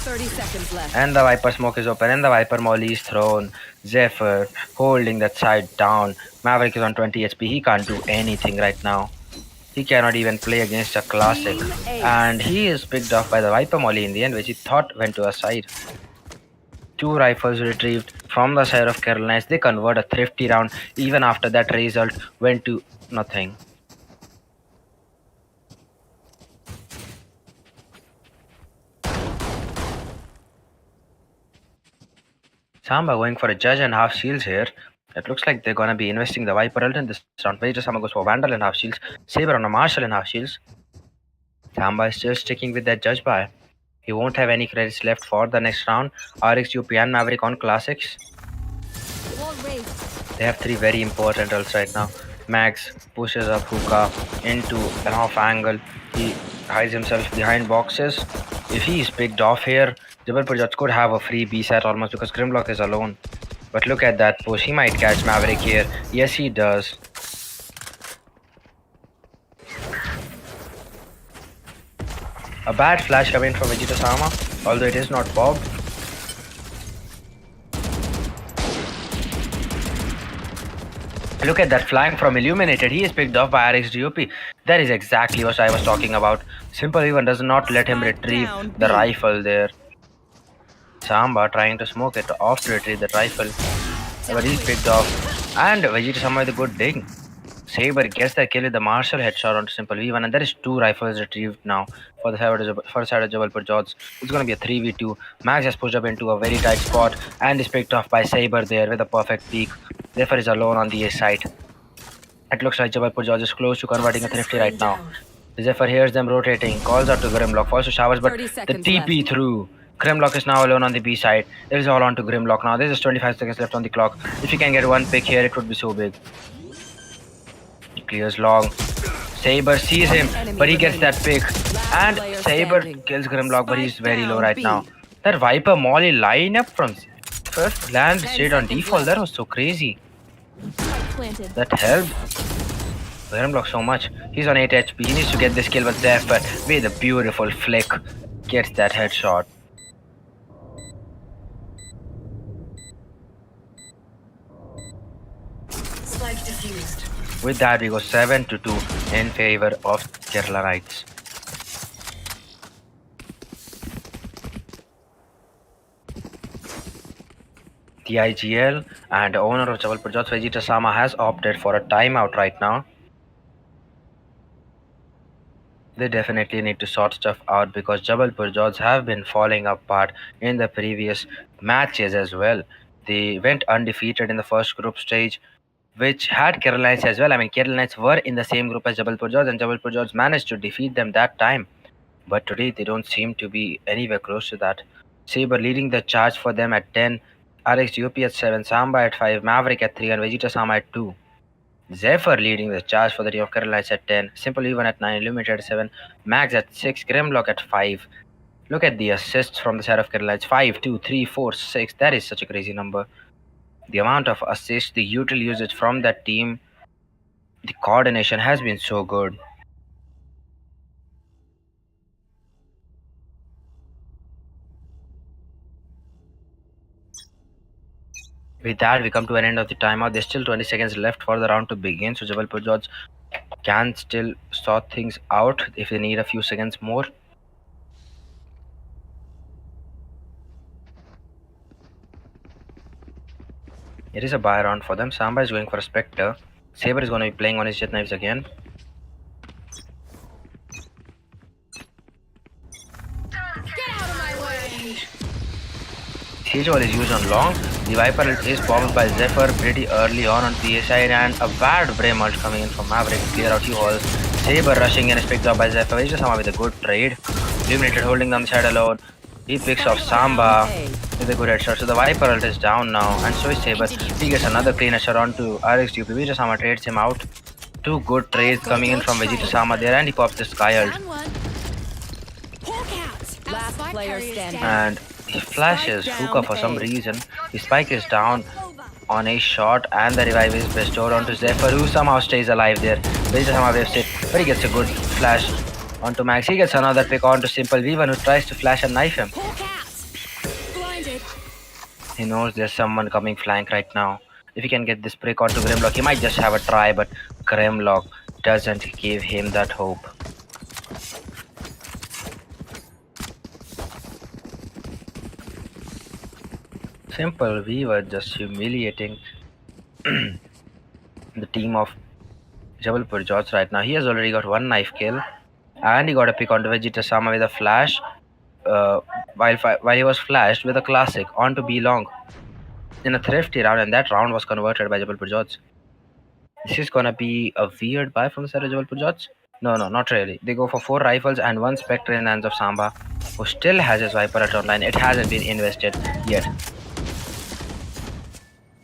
30 seconds left. And the Viper smoke is open, and the Viper molly is thrown. Zephyr holding that side down. Maverick is on 20 HP. He can't do anything right now. He cannot even play against a classic. And he is picked off by the Viper molly in the end, which he thought went to a side. 2 rifles retrieved from the side of Carolines. They convert a thrifty round. Even after that, result went to nothing. Samba going for a judge and half shields here. It looks like they're gonna be investing the Viper ult in this round. Vegeta Samba goes for Vandal and half shields. Saber on a Marshall and half shields. Samba is still sticking with that judge buy. He won't have any credits left for the next round. RX, UP and Maverick on classics. They have 3 very important ults right now. Max pushes up Hookah into an off angle. He hides himself behind boxes. If he is picked off here, Jabalpur Judge could have a free B set almost because Grimlock is alone. But look at that push. He might catch Maverick here. Yes, he does. A bad flash coming from Vegeta Sama, although it is not Bob. Look at that flying from Illuminated. He is picked off by RX GOP. That is exactly what I was talking about. Simple even does not let him retrieve the rifle there. Samba trying to smoke it off to retrieve the rifle. But he's picked off. And Vegeta Sama with a good dig. Saber gets the kill with the Marshall headshot onto Simple V1, and there is 2 rifles retrieved now for the side of Jabalpur JODS. It's going to be a 3v2. Max has pushed up into a very tight spot and is picked off by Saber there with a perfect peek. Therefore is alone on the A side. It looks like Jabalpur JODS is close to converting a thrifty right now. Zephyr hears them rotating, calls out to Grimlock, falls to showers, but the TP through. Grimlock is now alone on the B side. It is all on to Grimlock now. There's just 25 seconds left on the clock. If he can get one pick here, it would be so big. Clears long. Saber sees him, but he gets that pick. And Saber kills Grimlock, but he's very low right now. That Viper Molly lineup from first land straight on default, that was so crazy. That helped Grimlock so much. He's on 8 HP. He needs to get this kill, but Zephyr with a beautiful flick gets that headshot. With that, we go 7-2 in favor of Kerala Knights. The IGL and owner of Jabalpur JODS, Vegeta Sama, has opted for a timeout right now. They definitely need to sort stuff out because Jabalpur JODS have been falling apart in the previous matches as well. They went undefeated in the first group stage, which had Kerala Knights as well. I mean, Kerala Knights were in the same group as Jabalpur JODS, and Jabalpur JODS managed to defeat them that time. But today, they don't seem to be anywhere close to that. Saber leading the charge for them at 10, RX UP at 7, Samba at 5, Maverick at 3, and Vegeta Sama at 2. Zephyr leading the charge for the team of Kerala Knights at 10, Simple Even at 9, Illuminated at 7, Max at 6, Grimlock at 5. Look at the assists from the side of Kerala Knights. 5, 2, 3, 4, 6. That is such a crazy number. The amount of assists, the util usage from that team, the coordination has been so good. With that, we come to an end of the timeout. There's still 20 seconds left for the round to begin, so Jabalpur JODS can still sort things out if they need a few seconds more. It is a buy round for them. Samba is going for a Spectre. Saber is going to be playing on his Jet Knives again. CHOL is used on long. The Viper is powered by Zephyr pretty early on the A side, and a bad Bray ult coming in from Maverick to clear out U-Hall. Saber rushing in is picked up by Zephyr. Vegeta Sama with a good trade. Illuminated holding down the side alone. He picks off Samba with a good headshot. So the Viper ult is down now, and so is Saber. He gets another clean headshot onto RX UP. Vegeta Sama trades him out. 2 good trades coming in from Vegeta Sama there, and he pops the Sky ult. Last player standing. And he flashes Hookah for some reason. The spike is down on a shot, and the revive is bestowed onto Zephyr, who somehow stays alive there. Vegeta Sama waves it, but he gets a good flash onto Max. He gets another pick onto Simple V1, who tries to flash and knife him. He knows there's someone coming flank right now. If he can get this break onto Grimlock, he might just have a try, but Grimlock doesn't give him that hope. Simple, we were just humiliating the team of Jabalpur JODS right now. He has already got one knife kill, and he got a pick on Vegeta Sama with a flash. Uh, while he was flashed with a classic onto B long in a thrifty round, and that round was converted by Jabalpur JODS. This is gonna be a weird buy from the side of Jabalpur JODS. No, not really. They go for 4 rifles and 1 Spectre in the hands of Samba, who still has his Viper at online. It hasn't been invested yet.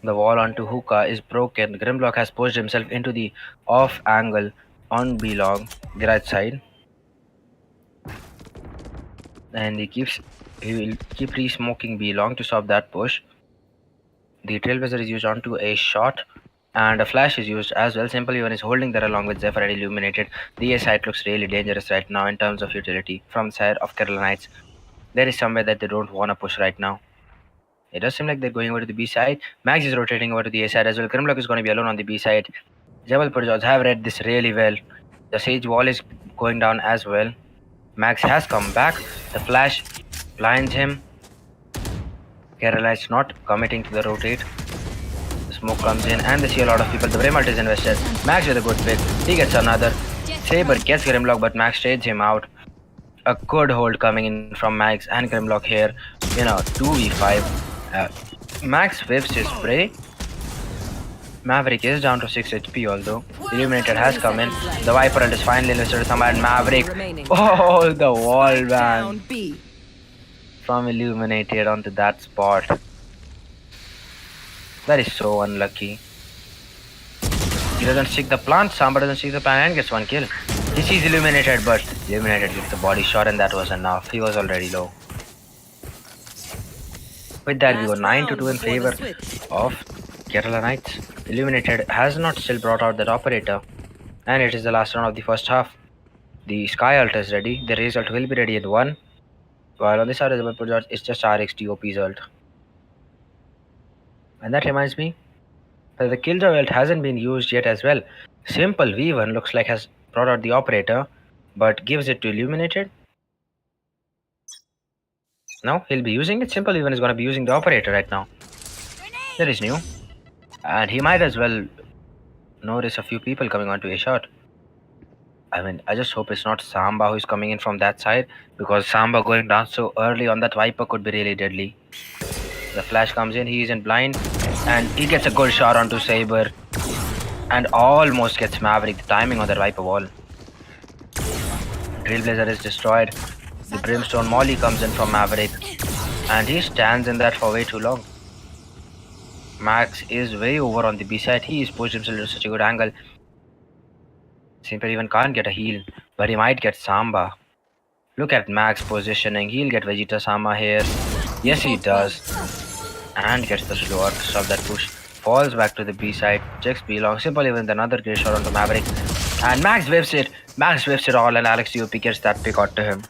The wall onto Hookah is broken. Grimlock has pushed himself into the off angle on B long, the right side. And he will keep re-smoking B long to stop that push. The Trailblazer is used onto a shot, and a flash is used as well. Simple Even is holding there along with Zephyr and Illuminated. The A side looks really dangerous right now in terms of utility from the side of Kerala Knights. There is somewhere that they don't want to push right now. It does seem like they're going over to the B side. Max is rotating over to the A side as well. Grimlock is going to be alone on the B side. Jabalpur JODS have read this really well. The Sage wall is going down as well. Max has come back. The flash blinds him. Kerala is not committing to the rotate. The smoke comes in and they see a lot of people. The Brimalt is invested. Max with a good pick. He gets another. Saber gets Grimlock, but Max trades him out. A good hold coming in from Max and Grimlock here. 2v5. Max whips his spray. Maverick is down to 6 HP although. Illuminated has come in. The Viper is finally listed somewhere and Maverick. Oh, the wall bang from Illuminated onto that spot. That is so unlucky. He doesn't stick the plant, Samba doesn't stick the plant and gets one kill. He sees Illuminated, but Illuminated gets the body shot and that was enough. He was already low. With that, we go 9-2 in favor of Kerala Knights. Illuminated has not still brought out that operator, and it is the last round of the first half. The Sky ult is ready. The Raze ult will be ready in 1. While on the side of the Jabalpur, it's just RX TOP's ult. And that reminds me that the Killjoy ult hasn't been used yet as well. Simple V1 looks like has brought out the operator, but gives it to Illuminated. No, he'll be using it. Simple Even is going to be using the operator right now. That is new. And he might as well notice a few people coming onto a shot. I mean, I just hope it's not Samba who is coming in from that side, because Samba going down so early on that Viper could be really deadly. The flash comes in, he isn't blind, and he gets a good shot onto Saber and almost gets Maverick. The timing on that Viper wall. Trailblazer is destroyed. The Brimstone Molly comes in from Maverick, and he stands in that for way too long. Max is way over on the B side. He is pushed himself into such a good angle. Simple Even can't get a heal, but he might get Samba. Look at Max positioning. He'll get Vegeta Sama here. Yes, he does. And gets the slower to stop that push. Falls back to the B side. Checks B long. Simple Even with another great shot onto Maverick. And Max whips it. Max whips it all, and Alex UP gets that pick out to him.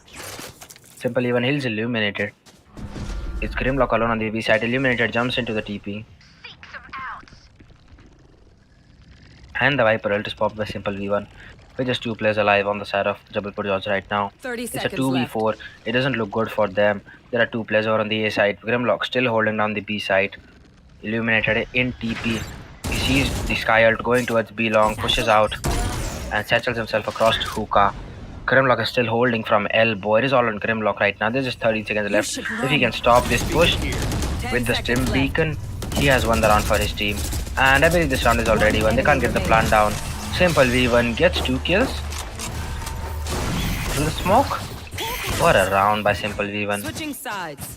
Simple Even heals Illuminated. It's Grimlock alone on the B side. Illuminated jumps into the TP. And the Viper ult is popped by Simple V1. With just 2 players alive on the side of Jabalpur JODS right now. It's a 2v4. Left. It doesn't look good for them. There are 2 players over on the A side. Grimlock still holding down the B side. Illuminated in TP. He sees the Sky ult going towards B long, pushes out, and satchels himself across to Hookah. Grimlock is still holding from elbow. It is all on Grimlock right now. There's just 30 seconds left. If he can stop this push with the Stim Beacon, he has won the round for his team. And I believe this round is already won. They can't get the plant down. Simple V1 gets 2 kills through the smoke. What a round by Simple V1. Switching sides.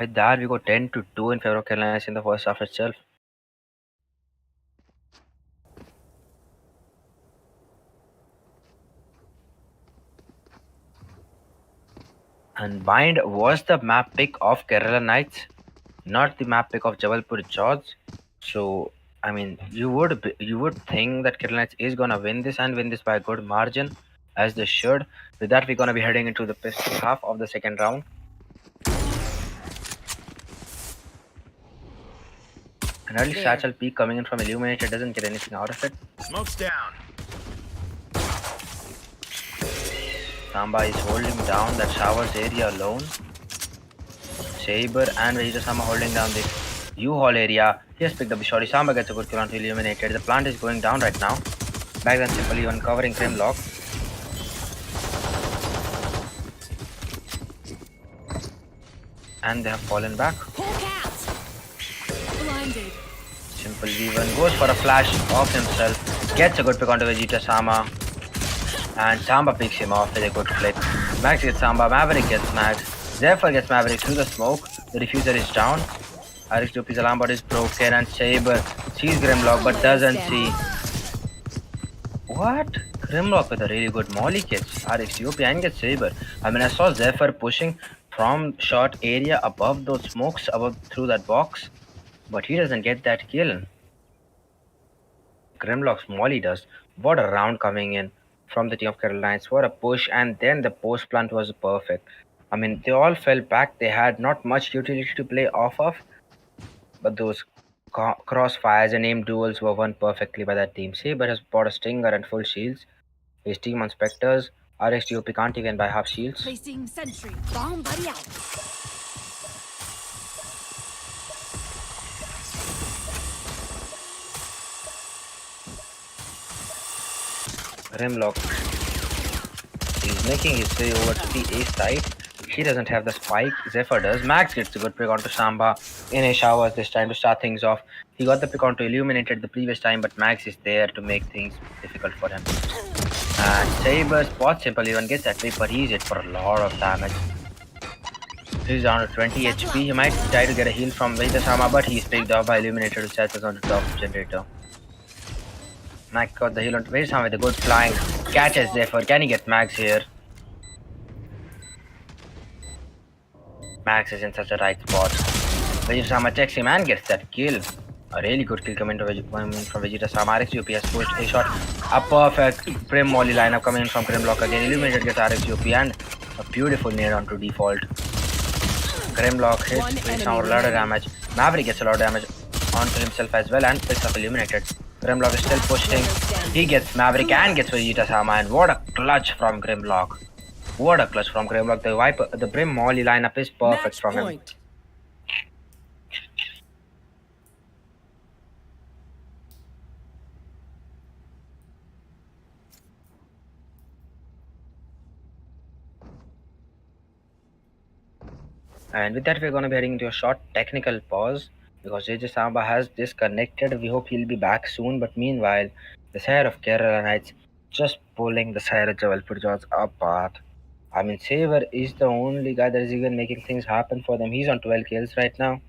With that, we go 10-2 in favor of Kerala in the first half itself. And Bind was the map pick of Kerala Knights, not the map pick of Jabalpur JODS. So, I mean, you would think that Kerala Knights is gonna win this and win this by a good margin, as they should. With that, we're gonna be heading into the pistol half of the second round. An early There. satchel peek coming in from Illuminated doesn't get anything out of it. Smoke's down. Samba is holding down that showers area alone. Saber and Vegeta Sama holding down the U-Haul area. He has picked up the shorty. Samba gets a good kill onto Illuminated. The plant is going down right now. Back then simply uncovering Grimlock. And they have fallen back. Hulk out. Blinded. Simple V1 goes for a flash of himself. Gets a good pick onto Vegeta Sama. And Samba picks him off with a good flick. Max gets Samba. Maverick gets Max. Zephyr gets Maverick through the smoke. The diffuser is down. Irish Dupi's alarm bot is broken. And Saber sees Grimlock but doesn't see. What? Grimlock with a really good molly gets RXUP and gets Saber. I mean, I saw Zephyr pushing from short area above those smokes above through that box, but he doesn't get that kill. Grimlock's molly does. What a round coming in from the team of Carolines. What a push, and then the post plant was perfect. I mean, they all fell back. They had not much utility to play off of, but those crossfires and aim duels were won perfectly by that team. Saber has bought a Stinger and full shields. His team on Spectres. RXTOP can't even buy half shields. Placing sentry. Bomb buddy out. Grimlock is making his way over to the A side. He doesn't have the spike. Zephyr does. Max gets a good pick onto Samba in a showers this time to start things off. He got the pick onto Illuminated the previous time, but Max is there to make things difficult for him. And Saber spots Simple even gets that pick, but he's hit for a lot of damage. He's down to 20 HP. He might try to get a heal from Vegeta Sama, but he's picked up by Illuminated who sets us on the top generator. Max got the heal onto Vegeta Sama with a good flying. Catches Zephyr. Can he get Max here? Max is in such a right spot. Vegeta Sama checks him and gets that kill. A really good kill coming from Vegeta Sama. RXUP has pushed a shot. A perfect Prim Molly lineup coming in from Grimlock again. Illuminated gets RXUP and a beautiful nade onto default. Grimlock hits Vegeta Sama a lot of damage. Maverick gets a lot of damage onto himself as well and picks up Illuminated. Grimlock is still pushing. He gets Maverick and gets Vegeta Sama, and what a clutch from Grimlock. What a clutch from Grimlock. The Brim Molly lineup is perfect Match from him. point. And with that, we're going to be heading into a short technical pause because JJ Samba has disconnected. We hope he'll be back soon. But meanwhile, the side of Kerala Knights just pulling the side of Jabalpur JODS apart. I mean, Saver is the only guy that is even making things happen for them. He's on 12 kills right now.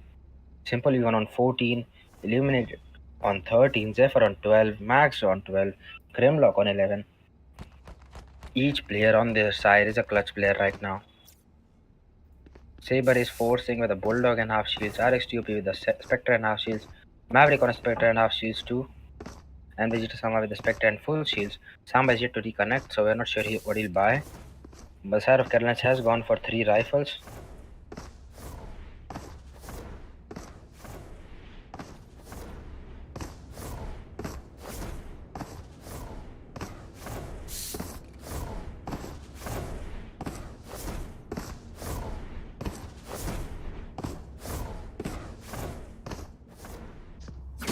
Simple even on 14. Illuminated on 13. Zephyr on 12. Max on 12. Grimlock on 11. Each player on their side is a clutch player right now. Saber is forcing with a Bulldog and half shields, RXTOP with the Spectre and half shields, Maverick on a Spectre and half shields too, and Vegeta Sama with the Spectre and full shields. Samba is yet to reconnect, so we're not sure what he'll buy. But side of Carolines has gone for 3 rifles.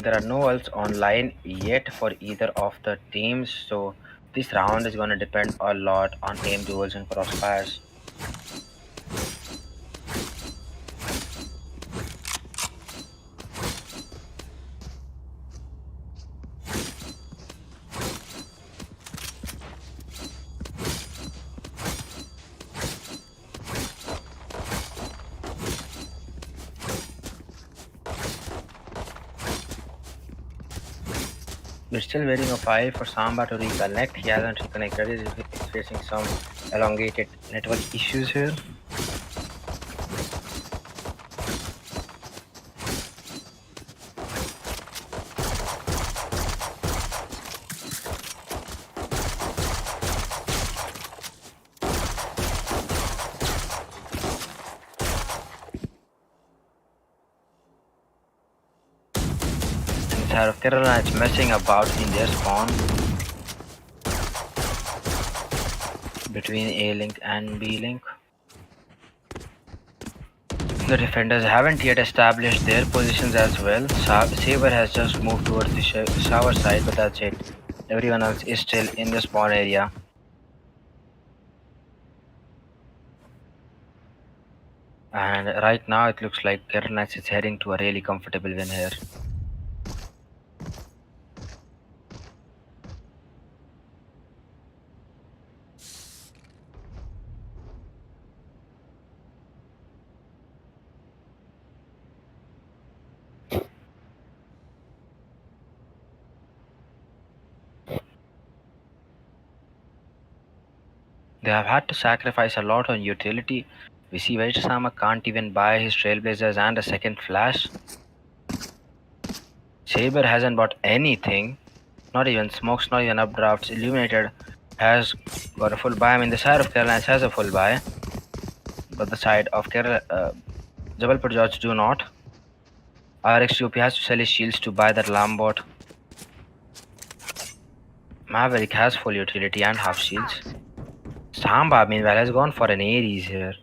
There are no ults online yet for either of the teams, so this round is going to depend a lot on aim duels and crossfires. We're still waiting a 5 for Samba to reconnect. He hasn't reconnected. He's facing some elongated network issues here. side of Kerala, it's messing about in their spawn between A link and B link. The defenders haven't yet established their positions as well. Saber has just moved towards the shower side, but that's it. Everyone else is still in the spawn area. And right now it looks like Kerala is heading to a really comfortable win here. They have had to sacrifice a lot on utility. We see Vejasama can't even buy his Trailblazers and a second flash. Saber hasn't bought anything, not even smokes, not even updrafts. Illuminated has got a full buy. I mean, the side of Kerala has a full buy, but the side of Kerala, Jabalpur JODS do not. RXUP has to sell his shields to buy that Lambot. Maverick has full utility and half shields. Samba, meanwhile, has gone for an Ares here.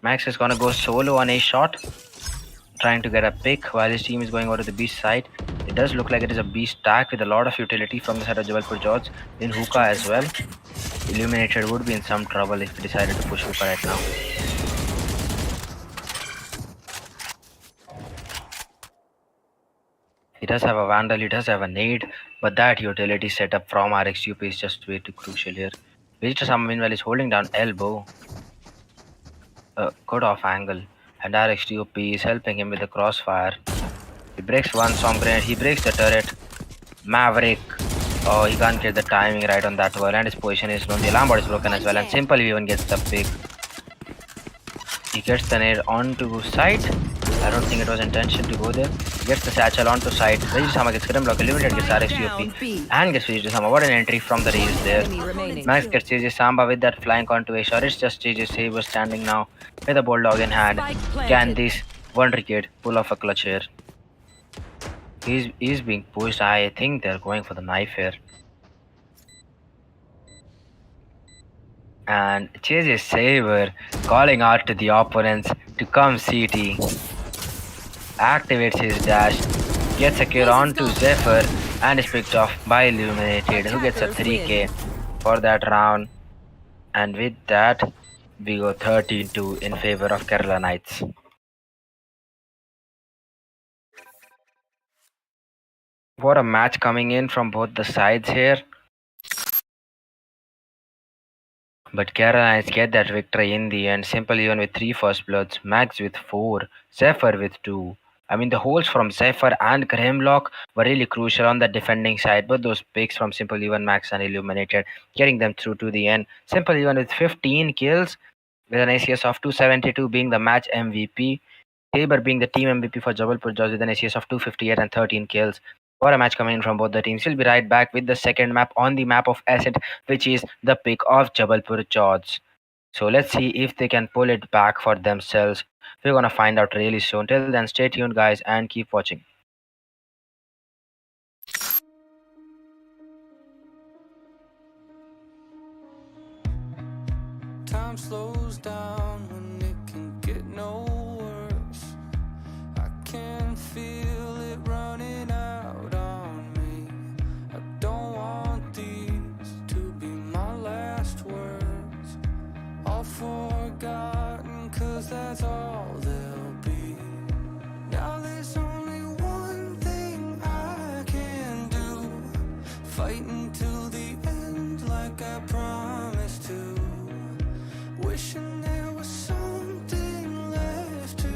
Max is gonna go solo on a shot, trying to get a pick while his team is going over to the beast side. It does look like it is a beast stack with a lot of utility from the side of Jabalpur JODS. In hookah as well. Illuminated would be in some trouble if he decided to push hookah right now. He does have a Vandal, he does have a nade, but that utility setup from RXUP is just way too crucial here. Vegeta meanwhile is holding down elbow. Good off angle. And RXUP is helping him with the crossfire. He breaks one storm grenade, he breaks the turret. Maverick. Oh, he can't get the timing right on that one, and his position is known. The alarm board is broken as well, and Simple even gets the pick. He gets the nade onto site. I don't think it was intention to go there. He gets the satchel onto site. Vijay gets Grim Block, Illuminated gets RXUP, and gets Vijay. What an entry from the race there. Max gets JJ Samba with that flying onto a shot. It's just JJ Saber standing now with a bulldog in hand. Can this Wonder Kid pull off a clutch here? He's being pushed. I think they're going for the knife here. And JJ Saber calling out to the opponents to come CT. Activates his dash, gets a kill onto Zephyr, and is picked off by Illuminated, who gets a 3k for that round. And with that, we go 13-2 in favor of Kerala Knights. What a match coming in from both the sides here. But Kerala Knights get that victory in the end. Simple even with 3 first bloods, Max with 4, Zephyr with 2. I mean, the holes from Zephyr and Grimlock were really crucial on the defending side, but those picks from Simple Even, Max, and Illuminated, getting them through to the end. Simple Even with 15 kills, with an ACS of 272 being the match MVP. Saber being the team MVP for Jabalpur JODS with an ACS of 258 and 13 kills. What a match coming in from both the teams. We'll be right back with the second map on the map of Ascent, which is the pick of Jabalpur JODS. So let's see if they can pull it back for themselves. We're gonna find out really soon. Till then, stay tuned, guys, and keep watching. Time slows down when it can get no worse. I can feel it running out on me. I don't want these to be my last words. All forgotten, 'cause that's all they'll be. Now there's only one thing I can do. Fight until the end like I promised to. Wishing there was something left to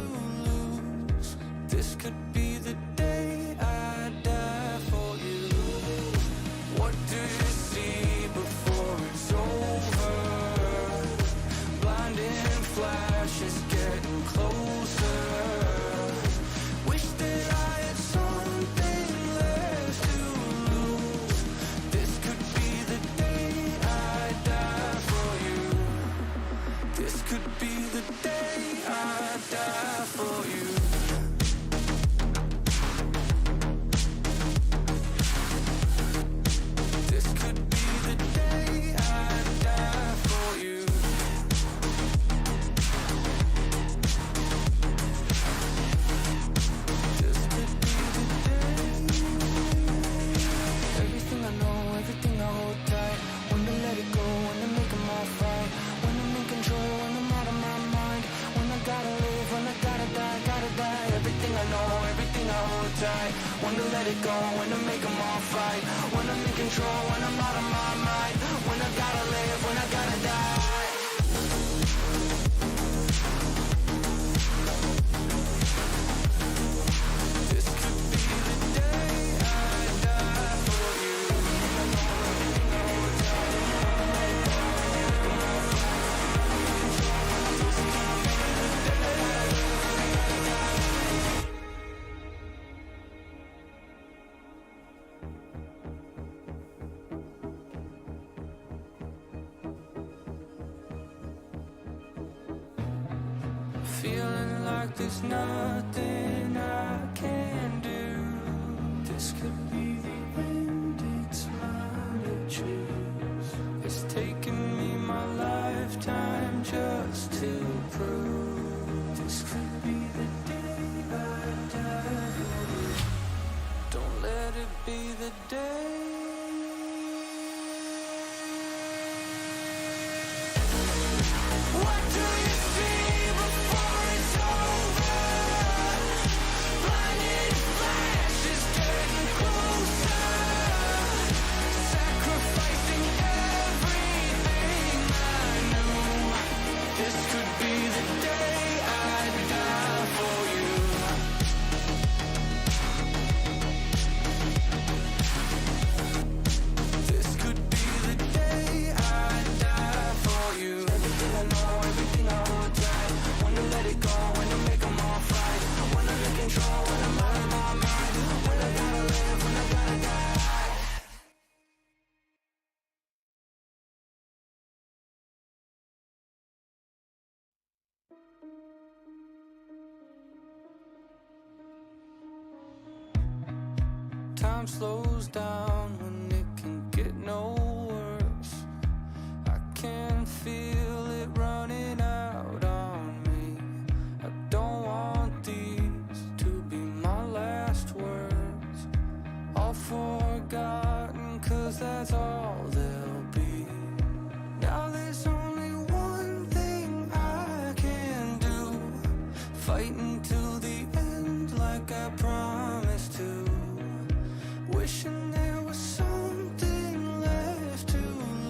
lose. This could be the day I die for you. What do you see before it's over? Blinding flashes getting closer. Wish that I had something left to lose. This could be the day I die for when to let it go, when to make them all fight, when I'm in control, when I'm out of my mind, when I gotta live, when I gotta die. This could be the day I die for you. Feeling like there's nothing I can do. This could be the end, it's mine to choose. It's taken me my lifetime just to prove. This could be the day I die. Don't let it be the day. What do you see before it's over? Blinding flashes getting closer, sacrificing everything I knew. This could be the day I die for you. This could be the day I die for you. Everything I know, everything I hold tight, when to let it go, when to make them all fight, when I'm in control, when I'm out of my mind, when I gotta live, when I gotta die. Time slows down when it can get no worse. I can feel it running out on me. I don't want these to be my last words. All forgotten, 'cause that's all they'll be. Now there's only one thing I can do, fighting till the end like I promised to. Wishing there was something left to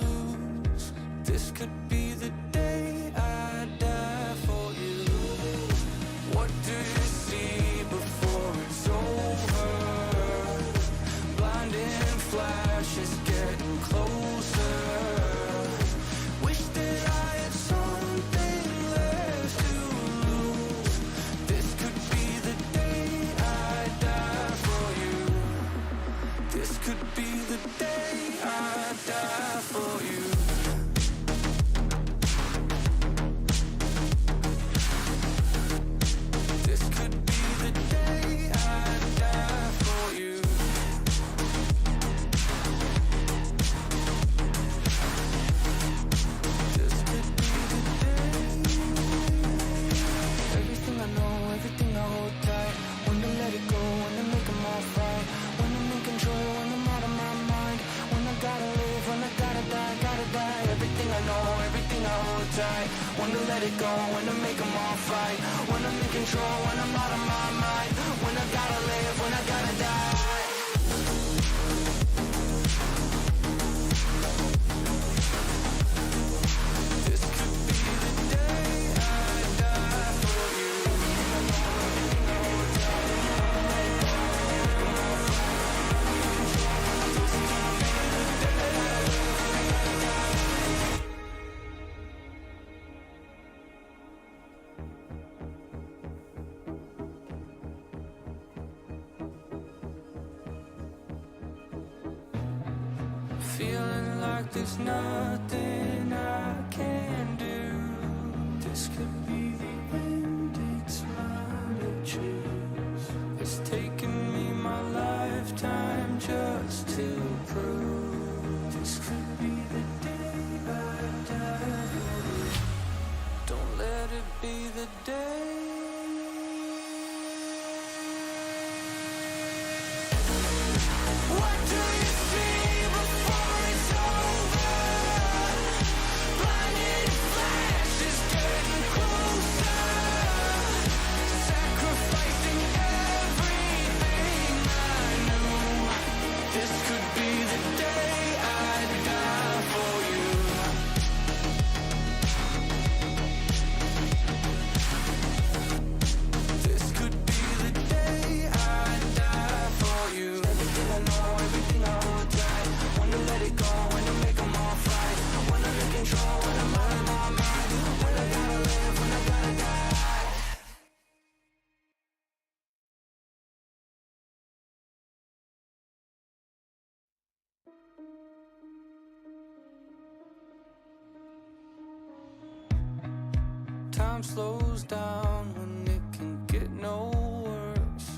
lose. This could be the day I die for you. What do you see before it's over? Blinding flashes getting closer. Wish that I had something left to lose. This could be the day I die for you. This could be the day I die for you. This could be the day I die for you. This could be the day. Everything I know, everything I hold tight, when to let it go, when to make them all fight, when I'm in control, when I'm out of my mind, when I gotta live, when I gotta die, gotta die. Everything I know, everything I hold tight, when to let it go, when to make them all fight, when I'm in control, when I'm out of my mind, when I gotta live, when I gotta die. This could be the day I die for you. Feeling like there's nothing I can do. This could be the end, it's mine to choose. It's taken me my lifetime just to prove. This could be the day I die. Don't let it be the day. What do you see before it's over? Blinding flashes getting closer, sacrificing everything I time slows down when it can get no worse.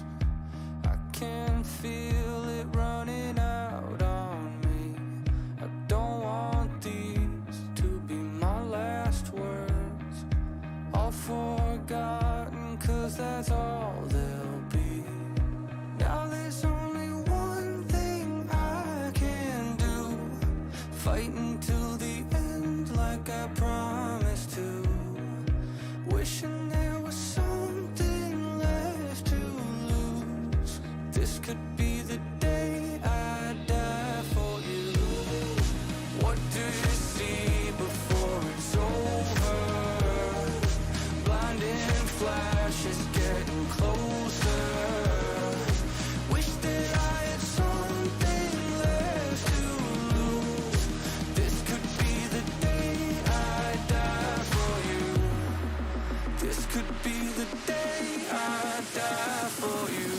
I can feel it running out on me. I don't want these to be my last words. All forgotten, 'cause that's all they'll be. Now there's only one thing I can do, fight until the end like I promised to. Wishing there was something left to lose. This could be the day I die for you. What do you see before it's over? Blinding flashes getting closer. Wish that I had something left to lose. This could be the day I die for you. This could be the day I die for you.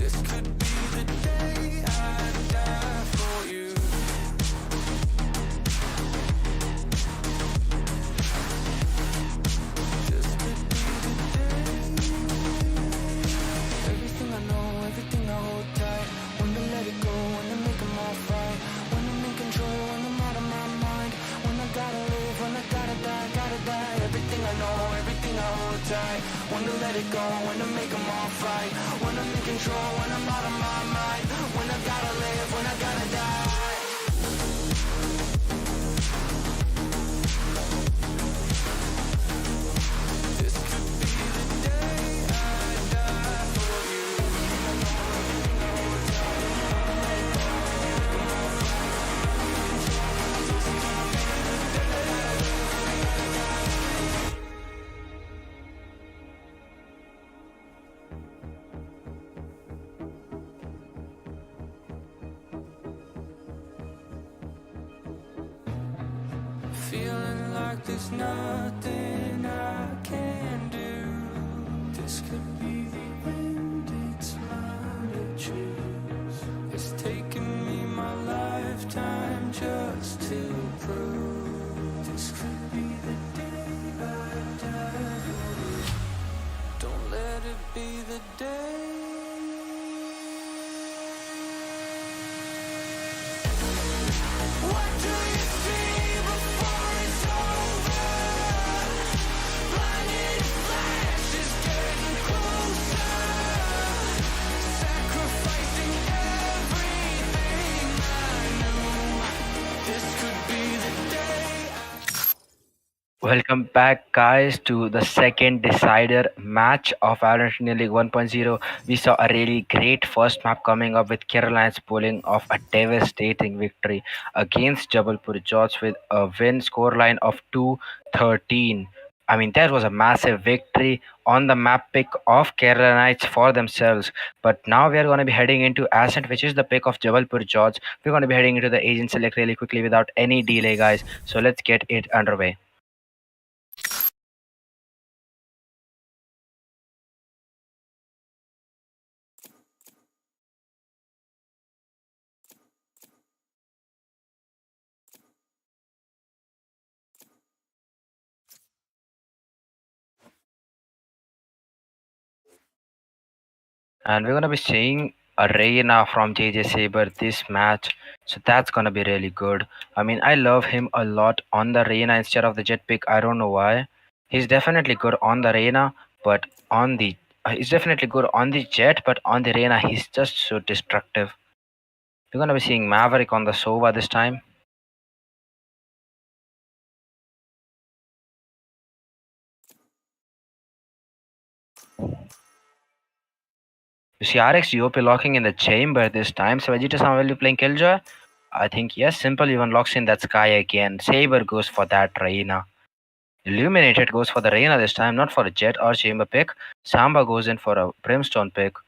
This could be the day I die for you. This could be the day. Everything I know, everything I hold tight. When to let it go, when to make 'em all right. When I'm in control, when I'm out of my mind. When I gotta live, when I gotta die, gotta die. Everything I know, everything I hold tight. When to let it go, when to make 'em all right. When I'm in control, when I'm out of my mind. When I gotta live, when I gotta die. This could be the day I die for you. Feeling like there's nothing I can do. This could be the end, it's mine to choose. It's taken me my lifetime just to prove. This could be the day I die for you. Don't let it be the day. What do you see before it's over? Blinding flashes getting closer. Sacrificing everything I knew. This could be the day. Welcome back, guys, to the second decider match of Valorant Indian League 1.0. We saw a really great first map coming up with Caroline's pulling off a devastating victory against Jabalpur JODS with a win scoreline of 2-13. I mean, that was a massive victory on the map pick of Carolinites for themselves. But now we are going to be heading into Ascent, which is the pick of Jabalpur JODS. We're going to be heading into the agent select really quickly without any delay, guys. So let's get it underway. And we're gonna be seeing a Reina from JJ Saber this match, so that's gonna be really good. I mean, I love him a lot on the Reina instead of the Jet pick. I don't know why. He's definitely good on the Reina, but on the he's definitely good on the Jet, but on the Reina he's just so destructive. We're gonna be seeing Maverick on the Sova this time. You see RX UOP locking in the chamber this time. So Vegeta will be playing Killjoy. I think yes, Simple even locks in that Sky again. Saber goes for that Reina. Illuminated goes for the Reina this time, not for a Jet or Chamber pick. Samba goes in for a Brimstone pick.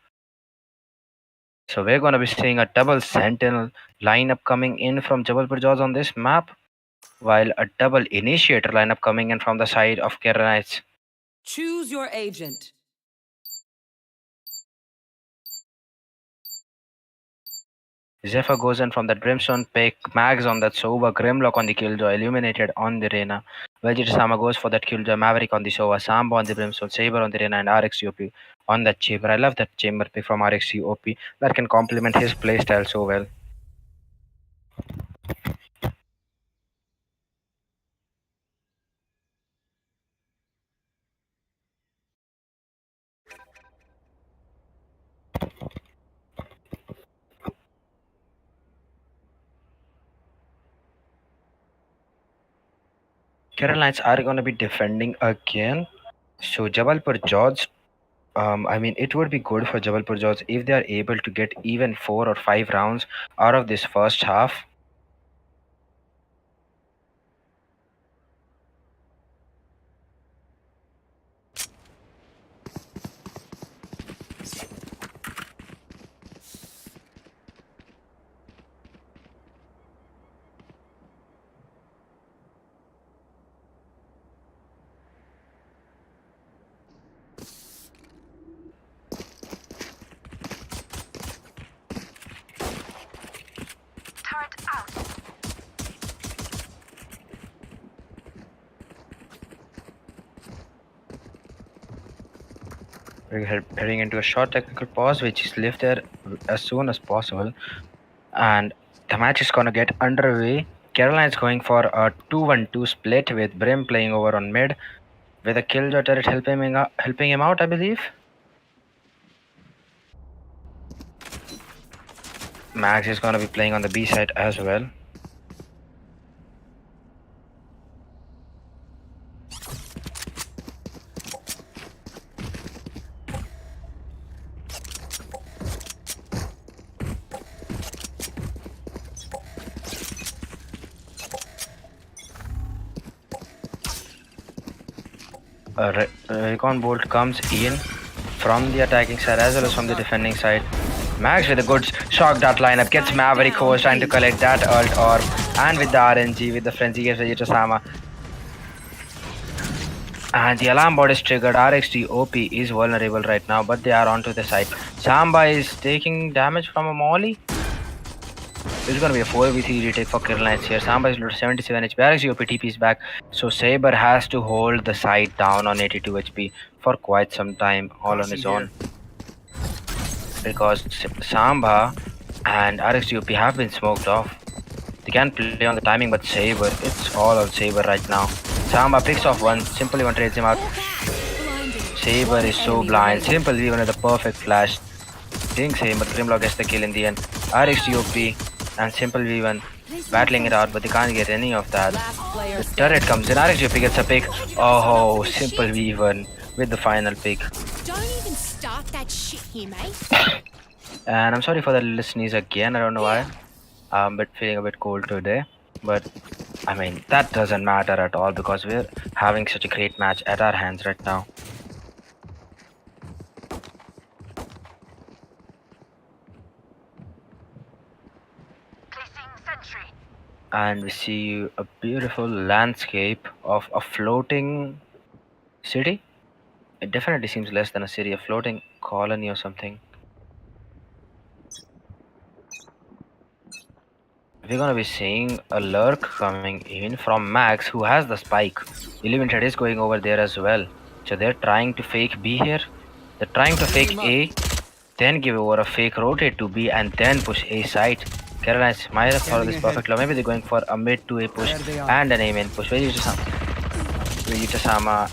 So we're going to be seeing a double Sentinel lineup coming in from Jabalpur JODS on this map, while a double Initiator lineup coming in from the side of Keranites. Choose your agent. Zephyr goes in from that Brimstone pick. Mags on that Sova. Grimlock on the Killjoy. Illuminated on the Reyna. Vegeta-sama goes for that Killjoy. Maverick on the Sova. Samba on the Brimstone. Saber on the Reyna. And RXUP on that Chamber. I love that Chamber pick from RXUP. That can complement his playstyle so well. Carolines are going to be defending again. So Jabalpur JODS, I mean, it would be good for Jabalpur JODS if they are able to get even 4 or 5 rounds out of this first half. We're heading into a short technical pause, which is lifted as soon as possible. And the match is going to get underway. Caroline's going for a 2-1-2 split with Brim playing over on mid, with a Killjoy turret helping him out, I believe. Max is going to be playing on the B side as well. Recon Bolt comes in from the attacking side as well as from the defending side. Max with a good shock dart lineup gets Maverick who was trying to collect that ult orb, and with the RNG with the frenzy gets Vegeta-sama. And the alarm bot is triggered. RXT OP is vulnerable right now, but they are onto the side. Samba is taking damage from a molly. It's gonna be a 4v3 retake for Carolines here. Samba is low 77 HP. RXT OP TP is back. So Saber has to hold the side down on 82 HP for quite some time, all on his own. Because Samba and RXUP have been smoked off. They can play on the timing, but Saber, it's all on Saber right now. Samba picks off one, Simple V1 trades him out. Saber is so blind. Simple V1 with a perfect flash. Dings him, but Grimlock gets the kill in the end. RXUP and Simple V1 battling it out, but they can't get any of that. The turret comes in. RXUP gets a pick. Oh, Simple V1 with the final pick. Don't even start that shit here, mate. And I'm sorry for the little sneeze again. I don't know why. I'm feeling a bit cold today. But I mean, that doesn't matter at all because we're having such a great match at our hands right now. And we see a beautiful landscape of a floating city. It definitely seems less than a city, a floating colony or something. We're gonna be seeing a lurk coming in from Max, who has the spike. Illuminated is going over there as well. So they're trying to fake B here. They're trying to fake A, then give over a fake rotate to B, and then push A side. Caroline's might have followed this perfect law. Maybe they're going for a mid to A push and an A main push. Vegeta-sama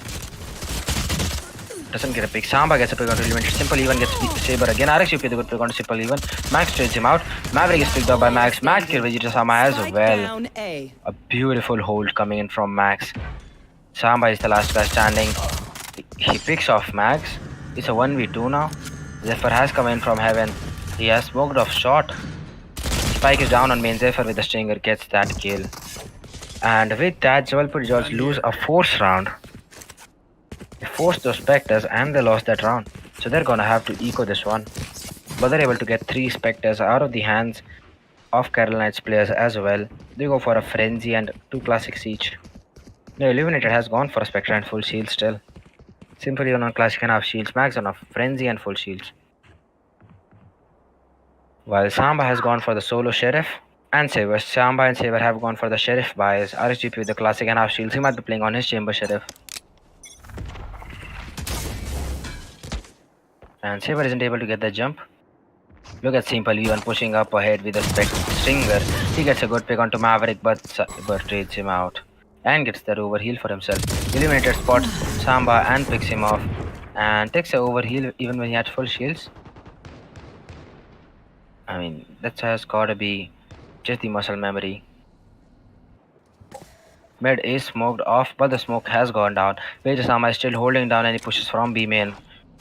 doesn't get a pick. Samba gets a pick onto Illuminated. Simple even gets Saber again. RXUP the good pick onto Simple even. Max trades him out. Maverick is picked up by Max. Max kills Vegeta-sama as well. A beautiful hold coming in from Max. Samba is the last guy standing. He picks off Max. It's a 1v2 now. Zephyr has come in from heaven. He has smoked off shot. Spike is down on main. Zephyr with the stinger gets that kill. And with that, Jabalpur JODS lose a 4th round. They forced those Spectres and they lost that round. So they're gonna have to eco this one. But they're able to get 3 Spectres out of the hands of Carolina's players as well. They go for a Frenzy and 2 Classics each. No, Illuminated has gone for a Spectre and full shield still. Simply on Classic and half shields. Max on a Frenzy and full shields. While Samba has gone for the solo sheriff, and Saber. Samba and Saber have gone for the sheriff bias. RSGP with the classic and half shields. He might be playing on his chamber sheriff. And Saber isn't able to get the jump. Look at Simple Even pushing up ahead with a stinger. He gets a good pick onto Maverick, but Saber trades him out. And gets that overheal for himself. Eliminated spots Samba and picks him off. And takes a overheal even when he had full shields. I mean, that has gotta be just the muscle memory. Mid is smoked off, but the smoke has gone down. Vejasama is still holding down and he pushes from B main.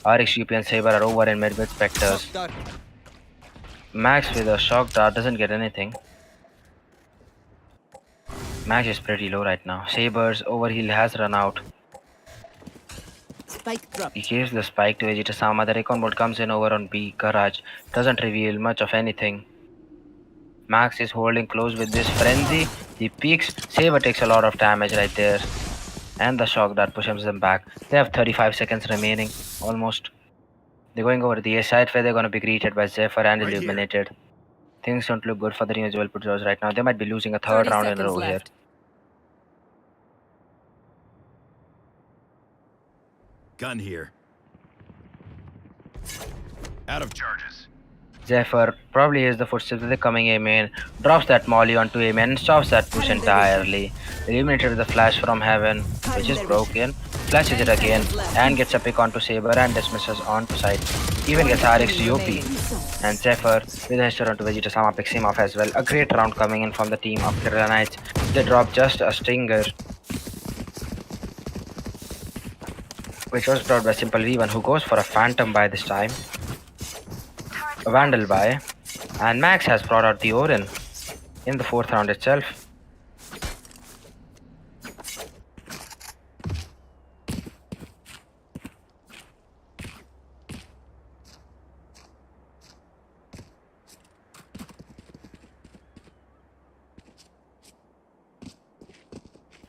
RX, UP and Saber are over in mid with Spectres. Max with a shock dart doesn't get anything. Max is pretty low right now. Saber's overheal has run out. Spike drop. He gives the spike to Vegeta-sama. The recon bolt comes in over on B. Garage doesn't reveal much of anything. Max is holding close with this frenzy. He peeks. Saber takes a lot of damage right there. And the shock dart pushes them back. They have 35 seconds remaining. Almost. They're going over to the A side where they're going to be greeted by Zephyr and eliminated. Things don't look good for the New JABALPUR right now. They might be losing a third 30 round in a seconds row here. left. Gun here. Out of charges. Zephyr probably hears the footsteps of the coming A main, drops that molly onto A main and stops that push entirely. Eliminated with a flash from heaven, which is broken. Flashes it again and gets a pick onto Saber and dismisses onto side. Even gets RX to OP. And Zephyr with a headshot onto Vegeta-sama picks him off as well. A great round coming in from the team of Kerala Knights. They drop just a stinger, which was brought by Simple V1, who goes for a phantom buy this time. A vandal buy. And Max has brought out the Orin in the 4th round itself.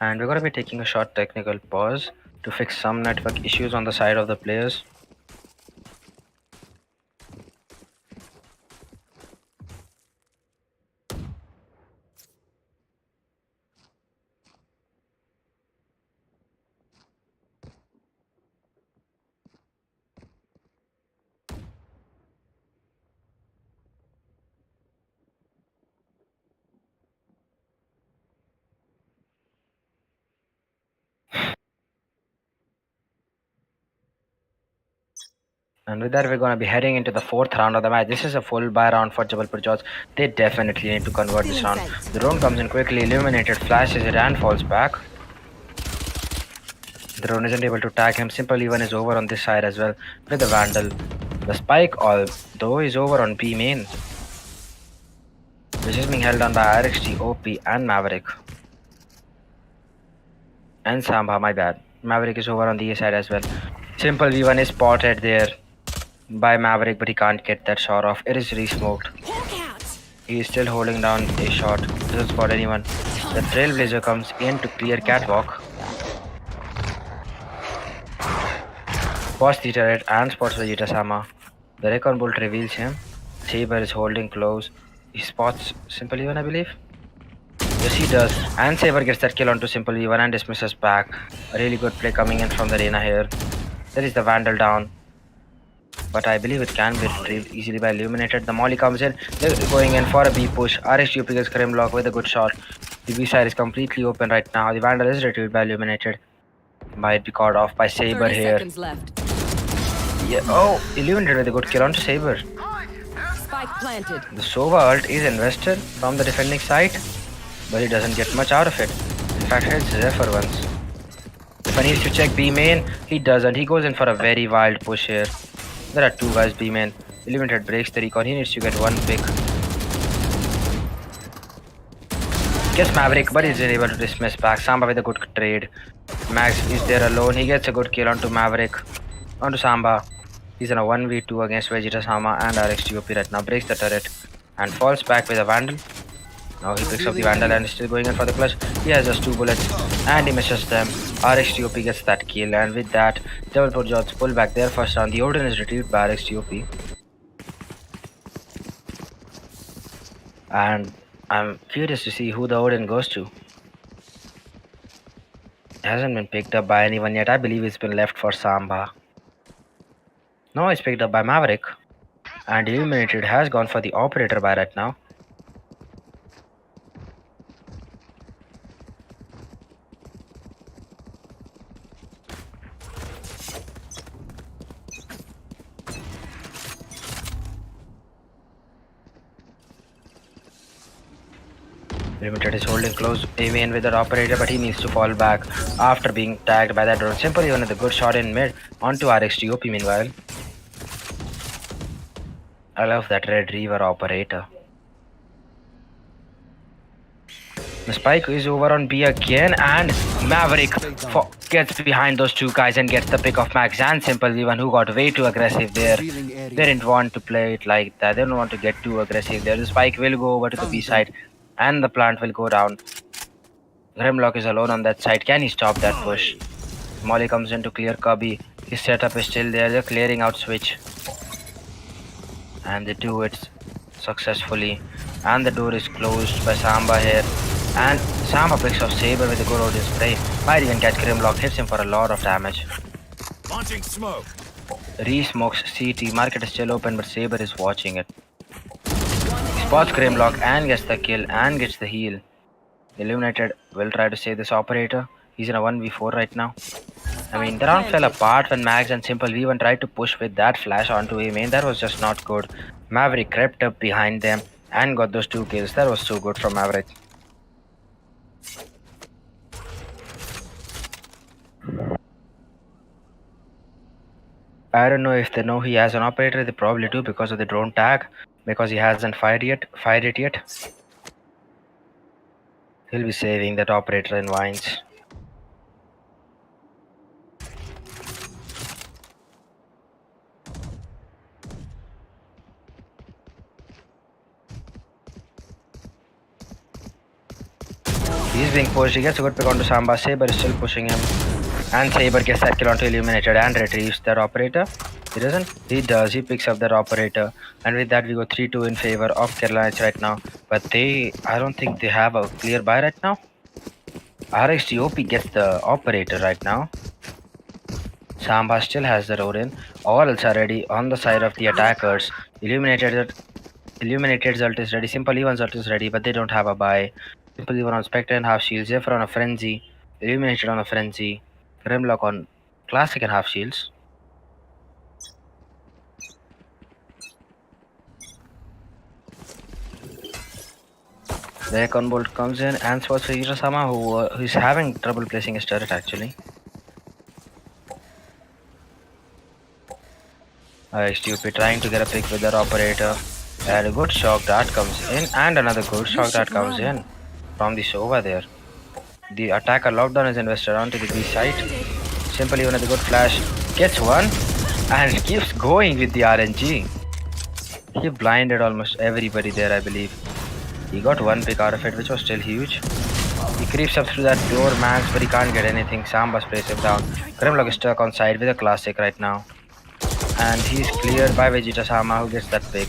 And we're going to be taking a short technical pause to fix some network issues on the side of the players. And with that, we're going to be heading into the 4th round of the match. This is a full buy round for JABALPUR JODS. They definitely need to convert this round. The drone comes in quickly, illuminated, flashes it and falls back. The drone isn't able to tag him. Simple Even is over on this side as well with the Vandal. The spike, although, is over on B main, which is being held on by RXT, OP and Maverick. And Samba, my bad. Maverick is over on the A side as well. Simple V1 is spotted there by Maverick, but he can't get that shot off. It is re-smoked. He is still holding down a shot. Doesn't spot anyone. The Trailblazer comes in to clear catwalk. Spots the turret and spots Vegeta-sama. The Recon Bolt reveals him. Saber is holding close. He spots Simple V1, I believe. Yes, he does. And Saber gets that kill onto Simple V1 and dismisses back. A really good play coming in from the arena here. There is the Vandal down, but I believe it can be retrieved easily by Illuminated. The Molly comes in. They're going in for a B push. RSGP gets Grimlock with a good shot. The B side is completely open right now. The Vandal is retrieved by Illuminated. Might be caught off by Saber 30 here. seconds left. Yeah. Oh, Illuminated with a good kill onto Saber. Spike planted. The Sova ult is invested from the defending side, but he doesn't get much out of it. In fact, hits Zephyr once. If he needs to check B main, he doesn't. He goes in for a very wild push here. There are 2 guys B main. Illuminated breaks the recon. He needs to get 1 pick. Gets Maverick, but he's able to dismiss back. Samba with a good trade. Max is there alone. He gets a good kill onto Maverick. Onto Samba. He's in a 1v2 against Vegeta-sama and RXTOP right now. Breaks the turret and falls back with a Vandal. Now he picks up the Vandal and is still going in for the clutch. He has just 2 bullets and he misses them. RXTOP gets that kill, and with that, JABALPUR JODS pull back their first round. The Odin is retrieved by RXTOP. And I'm curious to see who the Odin goes to. Hasn't been picked up by anyone yet. I believe it's been left for Samba. No, it's picked up by Maverick. And Illuminated has gone for the operator by right now. Limited is holding close aim with that operator, but he needs to fall back after being tagged by that drone. Simple even with a good shot in mid onto RXTOP meanwhile. I love that Red Reaver operator. The spike is over on B again, and Maverick gets behind those two guys and gets the pick of Max and Simple Vivan, who got way too aggressive there. They didn't want to play it like that. They don't want to get too aggressive there. The spike will go over to the B side and the plant will go down. Grimlock is alone on that side. Can he stop that push? Molly comes in to clear Cubby. His setup is still there. They're clearing out switch. And they do it successfully. And the door is closed by Samba here. And Samba picks up Saber with a good Odin spray. Might even catch Grimlock. Hits him for a lot of damage. Launching smoke. Re-smokes CT. Market is still open, but Saber is watching it. Spots Grimlock and gets the kill and gets the heal. Illuminated will try to save this operator. He's in a 1v4 right now. I mean, the round fell apart when Max and Simple V1 tried to push with that flash onto A main. That was just not good. Maverick crept up behind them and got those 2 kills. That was so good from Maverick. I don't know if they know he has an operator. They probably do because of the drone tag. Because he hasn't fired it yet. He'll be saving that operator in vines. He's being pushed. He gets a good pick onto Samba. Saber is still pushing him. And Saber gets that kill onto Illuminated and retrieves that operator. He doesn't? He does. He picks up that operator. And with that, we go 3-2 in favor of Kerala right now. But I don't think they have a clear buy right now. RXTOP gets the operator right now. Samba still has the Rodin. All else are ready on the side of the attackers. Illuminated ult is ready. Simple Evan's ult is ready, but they don't have a buy. Simple Evan on Spectre and half shields. Zephyr on a frenzy. Illuminated on a frenzy. Grimlock on classic and half shields. The Econ Bolt comes in and spots Hirasama, who is having trouble placing his turret actually. STUP trying to get a pick with that operator. And a good shock dart comes in, and another good shock dart comes in from the Sova there. The attacker lockdown is invested onto the B side. Simple even with a good flash. Gets one and keeps going with the RNG. He blinded almost everybody there, I believe. He got one pick out of it, which was still huge. He creeps up through that door, Max, but he can't get anything. Samba sprays him down. Grimlock is stuck on side with a classic right now. And he's cleared by Vegeta Sama, who gets that pick.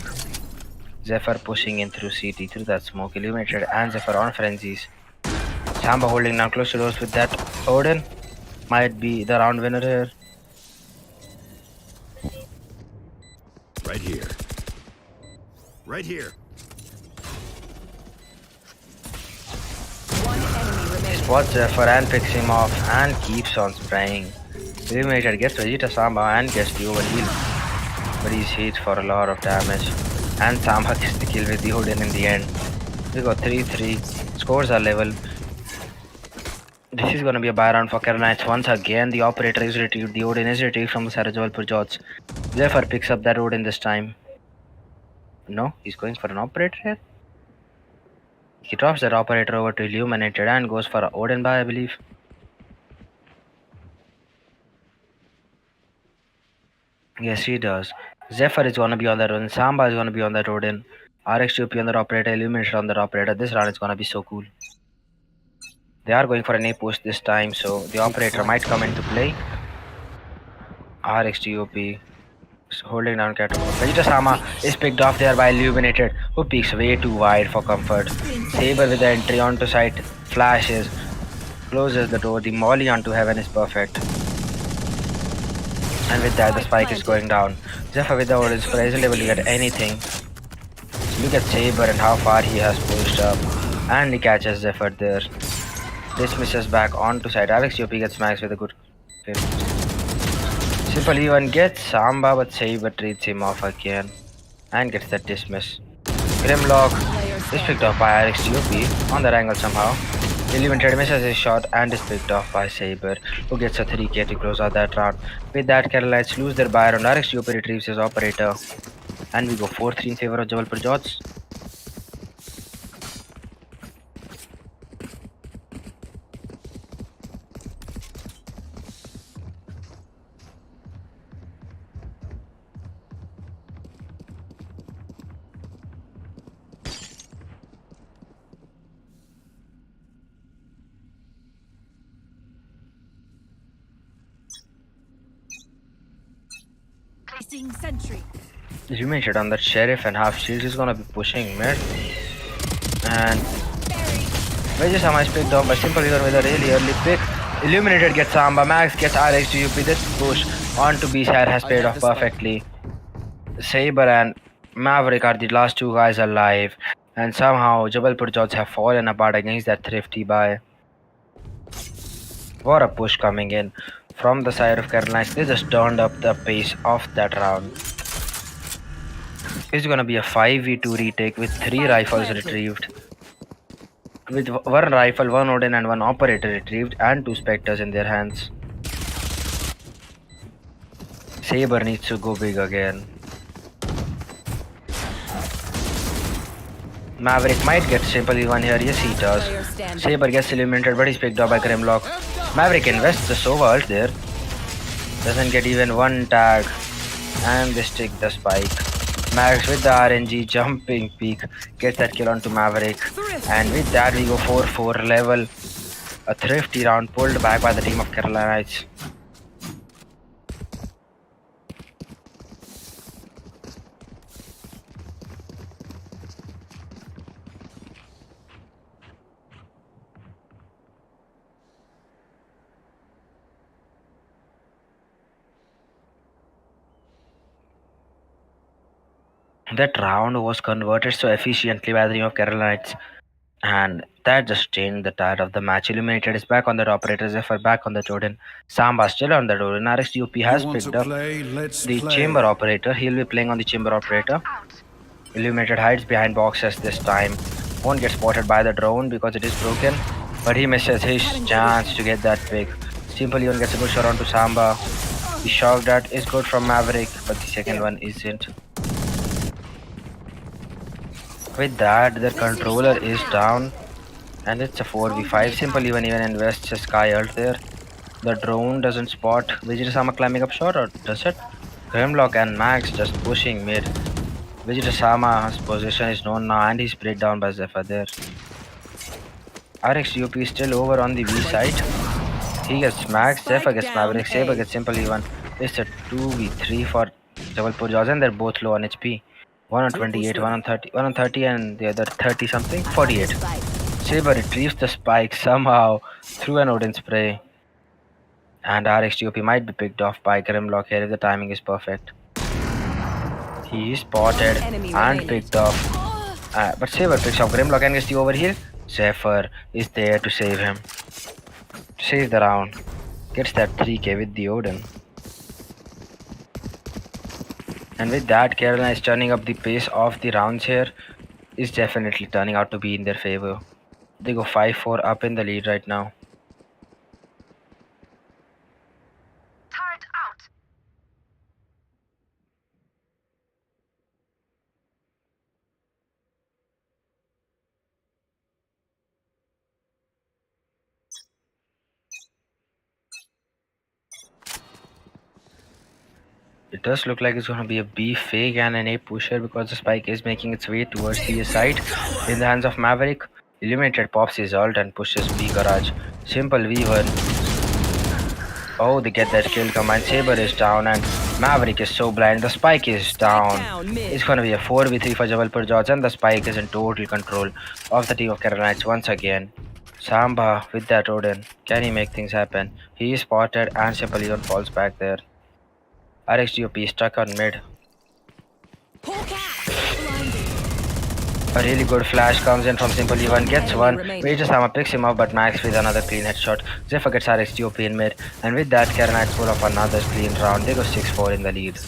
Zephyr pushing in through CT, through that smoke. Illuminated and Zephyr on frenzies. Samba holding down close to doors with that Odin. Might be the round winner here. Right here. Right here. Spots Zephyr and picks him off and keeps on spraying. Illuminated gets Vegeta Samba and gets the overheal. But he's hit for a lot of damage. And Samba gets the kill with the Odin in the end. We got 3-3. Scores are level. This is gonna be a buy round for Kerala. Once again, the operator is retrieved. The Odin is retrieved from the side of JABALPUR JODS. Zephyr picks up that Odin this time. No, he's going for an operator here. He drops that operator over to Illuminated and goes for an Odin buy, I believe. Yes, he does. Zephyr is gonna be on that Odin. Samba is gonna be on that Odin. RXTP on that operator. Illuminated on that operator. This round is gonna be so cool. They are going for an A push this time, so the operator might come into play. RXTOP holding down Kato. Vegeta Sama is picked off there by Illuminated, who peeks way too wide for comfort. Saber with the entry onto site, flashes, closes the door. The molly onto heaven is perfect. And with that, the spike is going down. Zephyr with the audience isn't able to get anything. Look at Saber and how far he has pushed up. And he catches Zephyr there. Dismisses back onto side. Alex UP gets max with a good hit. Simple even gets Samba, but Saber treats him off again. And gets that dismiss. Grimlock is picked off by Alex UP on that angle somehow. Illuminated misses his shot and is picked off by Saber, who gets a 3k to close out that round. With that, Carolites lose their buy round. Alex UP retrieves his operator. And we go 4-3 in favor of Jabalpur JODS. Placing sentry. Illuminated on that sheriff and half shields is gonna be pushing mid. And Vegeta Sama is picked off by Simple Leader with a really early pick. Illuminated gets Samba, Max gets RX to UP. This push onto B side has paid off perfectly. Saber and Maverick are the last two guys alive, and somehow Jabalpur JODS have fallen apart against that thrifty buy. What a push coming in from the side of Carolinas. They just turned up the pace of that round. It's gonna be a 5v2 retake with 3 rifles retrieved. With 1 rifle, 1 Odin and 1 operator retrieved and 2 specters in their hands. Saber needs to go big again. Maverick might get Simple E1 here, yes he does. Saber gets eliminated but he's picked up by Grimlock. Maverick invests the Sova ult there. Doesn't get even 1 tag. And they stick the spike. Max with the RNG jumping peak gets that kill onto Maverick. And with that we go 4-4 level. A thrifty round pulled back by the team of Carolinas. That round was converted so efficiently by the team of Carolinas, and that just changed the tide of the match. Illuminated is back on that operator, Zephyr back on the Jordan, Samba still on the Jordan. RSUP has picked up the chamber operator. He'll be playing on the chamber operator. Illuminated hides behind boxes this time. Won't get spotted by the drone because it is broken, but he misses his chance to get that pick. Simple even gets a good shot onto Samba. The shot that is good from Maverick, but the second one isn't. With that, their controller is down and it's a 4v5. Simple even invests a sky ult there. The drone doesn't spot Vegeta Sama climbing up short, or does it? Grimlock and Max just pushing mid. Vegeta Sama's position is known now and he's sprayed down by Zephyr there. RXUP is still over on the V side. He gets Max, Zephyr gets Maverick, Saber gets Simple even. It's a 2v3 for Jabalpur JODS and they're both low on HP. One on 28, one on 30, and the other 30 something, 48. Saber retrieves the spike somehow through an Odin spray. And RXTOP might be picked off by Grimlock here if the timing is perfect. He is spotted and picked off. But Saber picks off Grimlock and gets the overheal. Zephyr is there to save him. Save the round. Gets that 3k with the Odin. And with that, Carolina is turning up the pace of the rounds here. Is definitely turning out to be in their favor. They go 5-4 up in the lead right now. Turret out. It does look like it's going to be a B fake and an A pusher because the spike is making its way towards the side in the hands of Maverick. Illuminated pops his ult and pushes B garage. Simple V1. Oh, they get that kill command. Saber is down and Maverick is so blind. The spike is down. down mid. It's gonna be a 4v3 for Jabalpur JODS, and the spike is in total control of the team of Kerala Knights once again. Samba with that Odin. Can he make things happen? He is spotted and Simple Even falls back there. RXGOP stuck on mid. Hawk out. Blinded. A really good flash comes in from Simple Even, gets enemy one. remaining. Vijayasama picks him up, but Max with another clean headshot. Zephyr gets RXGOP in mid, and with that, Kerala Knights pull off another clean round. They go 6-4 in the lead.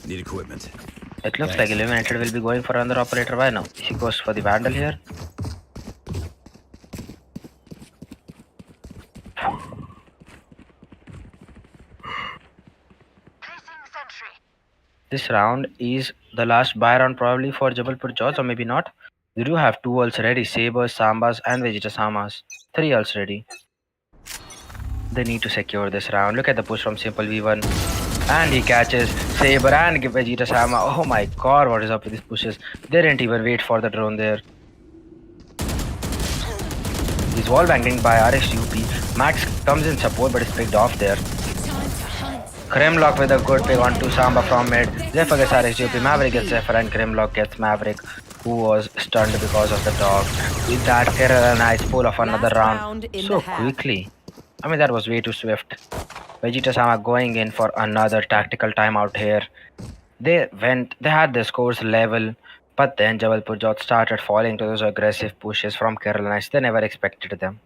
Need equipment. It looks like Eliminated will be going for another operator. Why now? He goes for the Vandal here. Placing sentry. This round is the last buy round probably for Jabalpur JODS, or maybe not. They do have 2 ults ready, Sabers, Sambas and Vegetasamas. 3 ults ready. They need to secure this round. Look at the push from Simple V1. And he catches Saber and Vegetasama. Oh my god, what is up with these pushes? They didn't even wait for the drone there. He's wall banging by RXUP. Max comes in support but is picked off there. Time to hunt. Grimlock with a good pick onto Samba from mid. Zephyr gets RXGP, Maverick gets Zephyr, and Grimlock gets Maverick, who was stunned because of the dog. With that, Kerala Knights pull off another Last round round in so the half. quickly. I mean, that was way too swift. Vegetasama going in for another tactical timeout here. They had their scores level, but then Jabalpur JODS started falling to those aggressive pushes from Kerala Knights. They never expected them.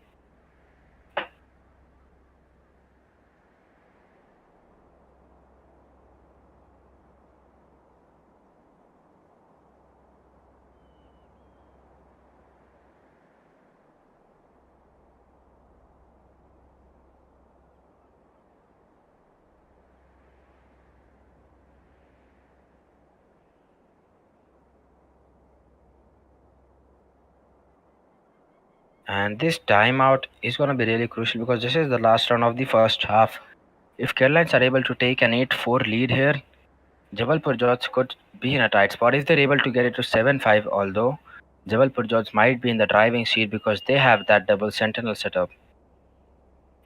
And this timeout is going to be really crucial because this is the last round of the first half. If Kerala are able to take an 8-4 lead here, Jabalpur JODS could be in a tight spot. If they're able to get it to 7-5, although Jabalpur JODS might be in the driving seat because they have that double sentinel setup.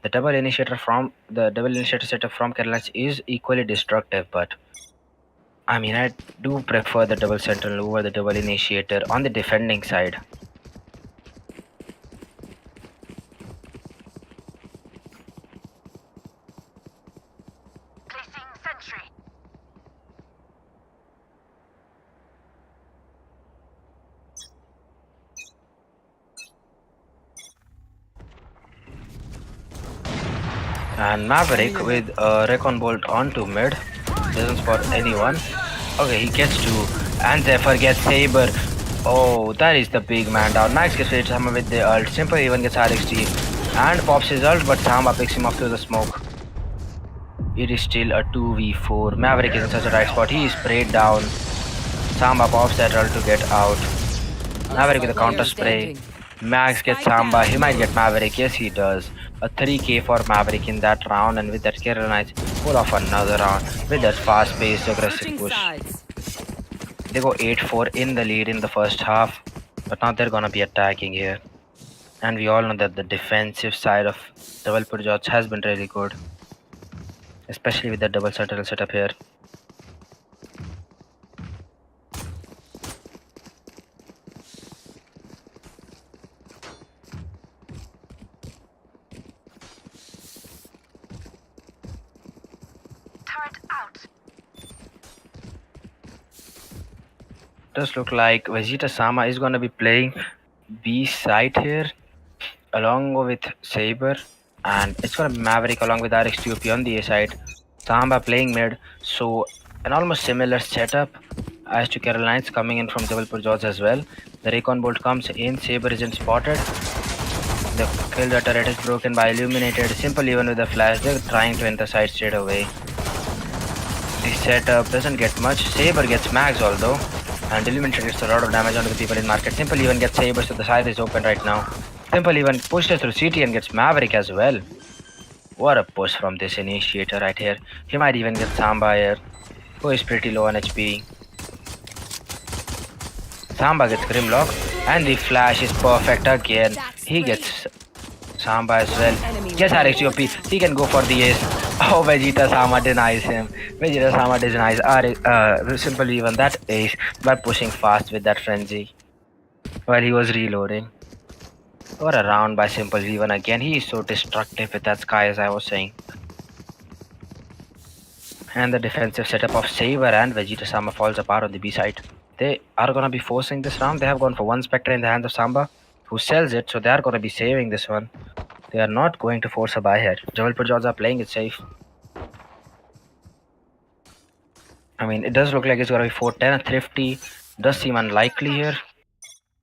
The double initiator setup from Kerala is equally destructive, but I mean, I do prefer the double sentinel over the double initiator on the defending side. Placing sentry. And Maverick with a Recon Bolt onto mid. Doesn't spot anyone. Okay, he gets 2. And Zephyr gets Saber. Oh, that is the big man down. Max gets hit Samba with the ult. Simple even gets RXT. And pops his ult, but Samba picks him off through the smoke. It is still a 2v4. Maverick is in such a right spot. He is sprayed down. Samba pops that ult to get out. Maverick with a counter spray. Max gets Samba. He might get Maverick. Yes, he does. A 3k for Maverick in that round, and with that Kerala Knights pull off another round with that fast-paced aggressive Switching push. sides. They go 8-4 in the lead in the first half, but now they're gonna be attacking here. And we all know that the defensive side of Jabalpur JODS has been really good, especially with the double sentinel setup here. Turret out. Does look like Vegetasama is gonna be playing B side here along with Saber, and it's gonna be Maverick along with RXTOP on the A side. Samba playing mid, so an almost similar setup as to Kerala Knights coming in from Jabalpur JODS as well. The Recon Bolt comes in, Saber isn't spotted. The kill the turret is broken by Illuminated. Simple even with the flash, they're trying to enter side straight away. The setup doesn't get much. Saber gets Mags although, and Illuminated gets a lot of damage onto the people in market. Simple even gets Saber, so the side is open right now. Simple even pushes through CT and gets Maverick as well. What a push from this initiator right here. He might even get Samba here, who is pretty low on HP. Samba gets Grimlock, and the flash is perfect again. He gets Samba as well. Enemy Yes, remaining. RXGOP. He can go for the ace. Oh, Vegeta Sama denies him. Vegeta Sama denies Simple even that ace by pushing fast with that frenzy while he was reloading. What a round by Simple even again. He is so destructive with that sky, as I was saying. And the defensive setup of Saber and Vegeta Sama falls apart on the B side. They are gonna be forcing this round. They have gone for one Spectre in the hands of Samba, who sells it, so they are gonna be saving this one. They are not going to force a buy here. Jabalpur JODS are playing it safe. I mean, it does look like it's gonna be 4-10. Thrifty does seem unlikely here.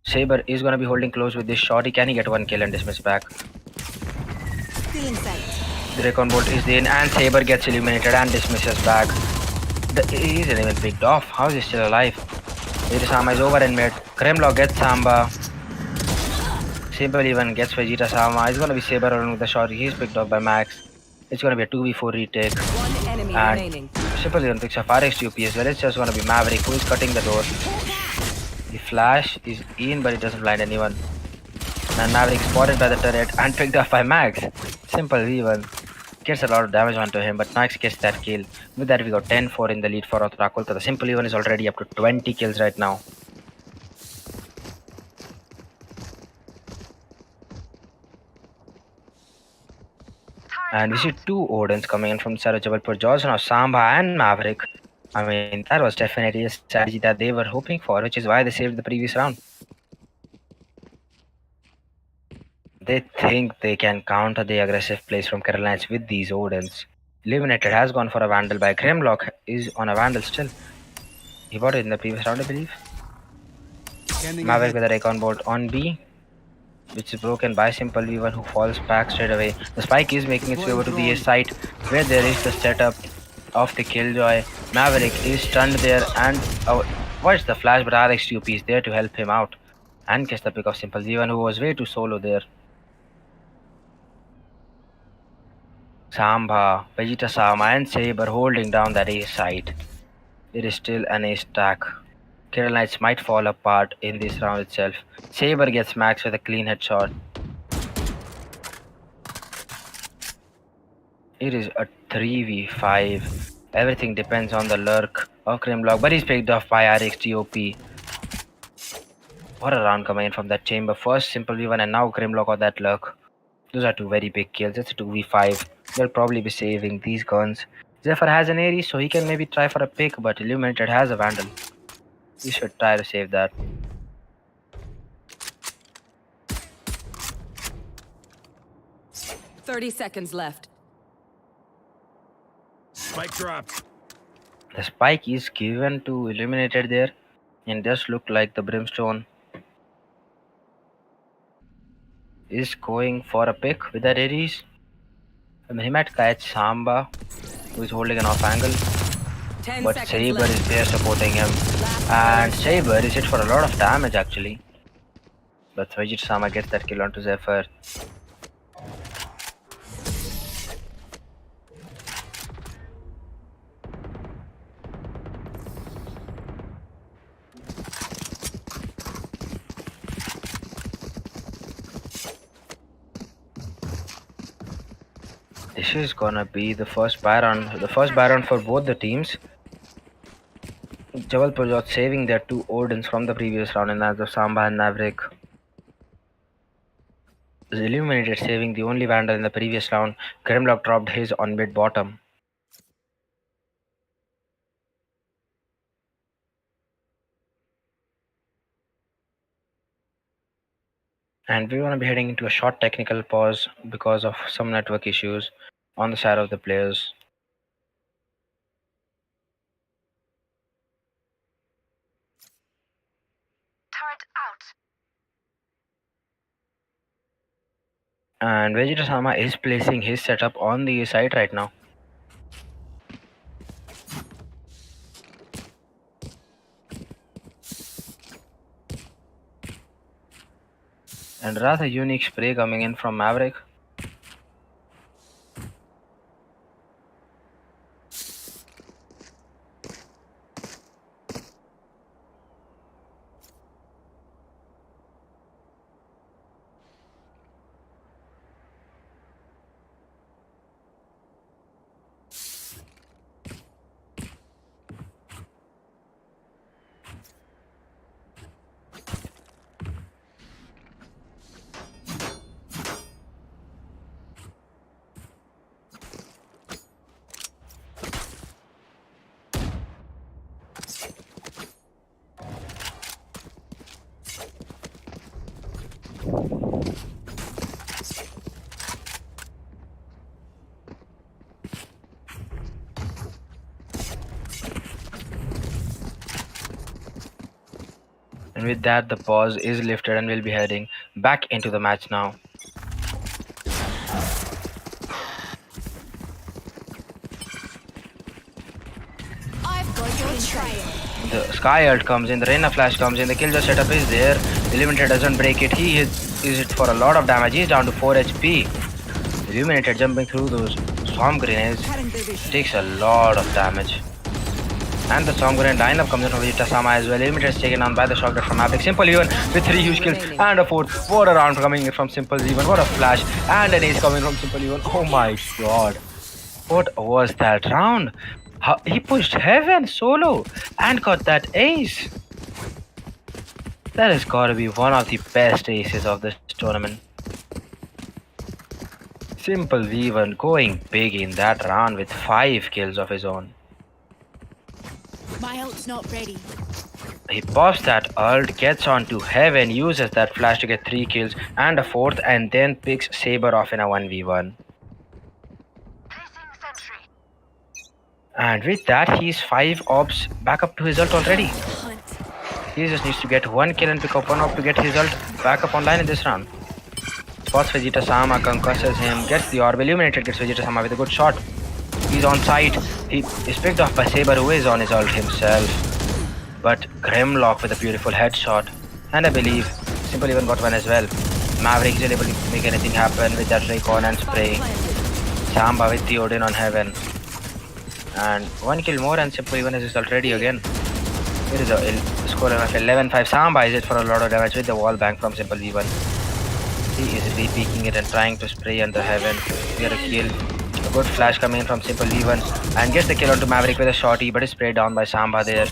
Saber is gonna be holding close with this shotty. Can he get one kill and dismiss back? Stealing sight. The Recon Bolt is in, and Saber gets eliminated and dismisses back. He isn't even picked off. How is he still alive? Sama is over in mid. Kremlock gets Samba. Saber even gets Vegeta Sama. It's gonna be Saber alone with the shot. He's picked up by Max. It's gonna be a 2v4 retake. One enemy And remaining. Simple even picks up RXGOP as well. It's just gonna be Maverick who is cutting the door. The flash is in, but it doesn't blind anyone. And Maverick spotted by the turret and picked up by Max. Simple even gets a lot of damage onto him, but Max gets that kill. With that, we got 10-4 in the lead for KOLKATA. The Simple even is already up to 20 kills right now. And we see two Odins coming in from the side of Jabalpur JODS. Now Samba and Maverick. I mean, that was definitely a strategy that they were hoping for, which is why they saved the previous round. They think they can counter the aggressive plays from Carolines with these Odins. Eliminated has gone for a Vandal by Grimlock is on a Vandal still. He bought it in the previous round, I believe. Maverick with a Recon Bolt on B, which is broken by Simple Weaver, who falls back straight away. The spike is making its way over to the A site, where there is the setup of the Killjoy. Maverick is stunned there and watch the flash, but RXGOP is there to help him out and gets the pick of Simple Weaver, who was way too solo there. Samba, Vegeta Sama and Saber holding down that A site. It is still an A stack. Carolines might fall apart in this round itself. Saber gets Max with a clean headshot. It is a 3v5. Everything depends on the lurk of Grimlock, but he's picked off by RXGOP. What a round coming in from that chamber. First Simple V1 and now Grimlock or that lurk. Those are two very big kills. It's a 2v5. They'll probably be saving these guns. Zephyr has an Ares, so he can maybe try for a pick, but Illuminated has a Vandal. He should try to save that. Thirty seconds left. Spike dropped. The spike is given to Illuminated there and just look like the Brimstone is going for a pick with that Ares. I mean, he might catch Samba, who is holding an off angle, 10 but seconds Saber left. is there supporting him. And Saber is hit for a lot of damage actually. But Vegeta Sama gets that kill onto Zephyr. This is gonna be the first Baron for both the teams. Jabalpur JODS saving their two Odins from the previous round in as of Samba and Maverick. The Illuminated saving the only Vandal in the previous round. Grimlock dropped his on mid bottom. And we're going to be heading into a short technical pause because of some network issues on the side of the players. Turret out. And Vegeta Sama is placing his setup on the site right now. And rather unique spray coming in from Maverick. And with that, the pause is lifted and we'll be heading back into the match now. I've got your trail. The Sky Ult comes in, the Reina Flash comes in, the Killjoy setup is there. Illuminator doesn't break it, he is it for a lot of damage, he's down to 4 HP. Illuminator jumping through those Swarm Grenades takes a lot of damage. And the Swarm Grenade lineup comes in from Vegeta Sama as well. Illuminator is taken on by the Shock Dart from Maverick. Simple even with 3 huge kills and a 4th. What a round coming in from Simple even, what a flash. And an ace coming from Simple even, oh my god. What was that round? He pushed Heaven solo and got that ace. That has got to be one of the best aces of this tournament. Simple V1 going big in that round with 5 kills of his own. My ult's not ready. He pops that ult, gets onto Heaven, uses that flash to get 3 kills and a 4th, and then picks Saber off in a 1v1. Placing sentry. And with that, he's 5 ops back up to his ult already. Hunt. He just needs to get 1 kill and pick up 1 op to get his ult back up online in this round. Spots Vegeta Sama, concusses him, gets the orb, Illuminated gets Vegeta Sama with a good shot. He's on site. He is picked off by Saber, who is on his ult himself. But Grimlock with a beautiful headshot. And I believe Simple even got one as well. Maverick is able to make anything happen with that Raycon and spray. Samba with the Odin on Heaven. And 1 kill more and Simple even has his ult ready again. Here is a score of 11-5. Samba is it for a lot of damage with the wall bang from Simple V1. He is re-peeking it and trying to spray under Heaven. Here a kill. A good flash coming in from Simple V1 and gets the kill onto Maverick with a shotty, but is sprayed down by Samba there.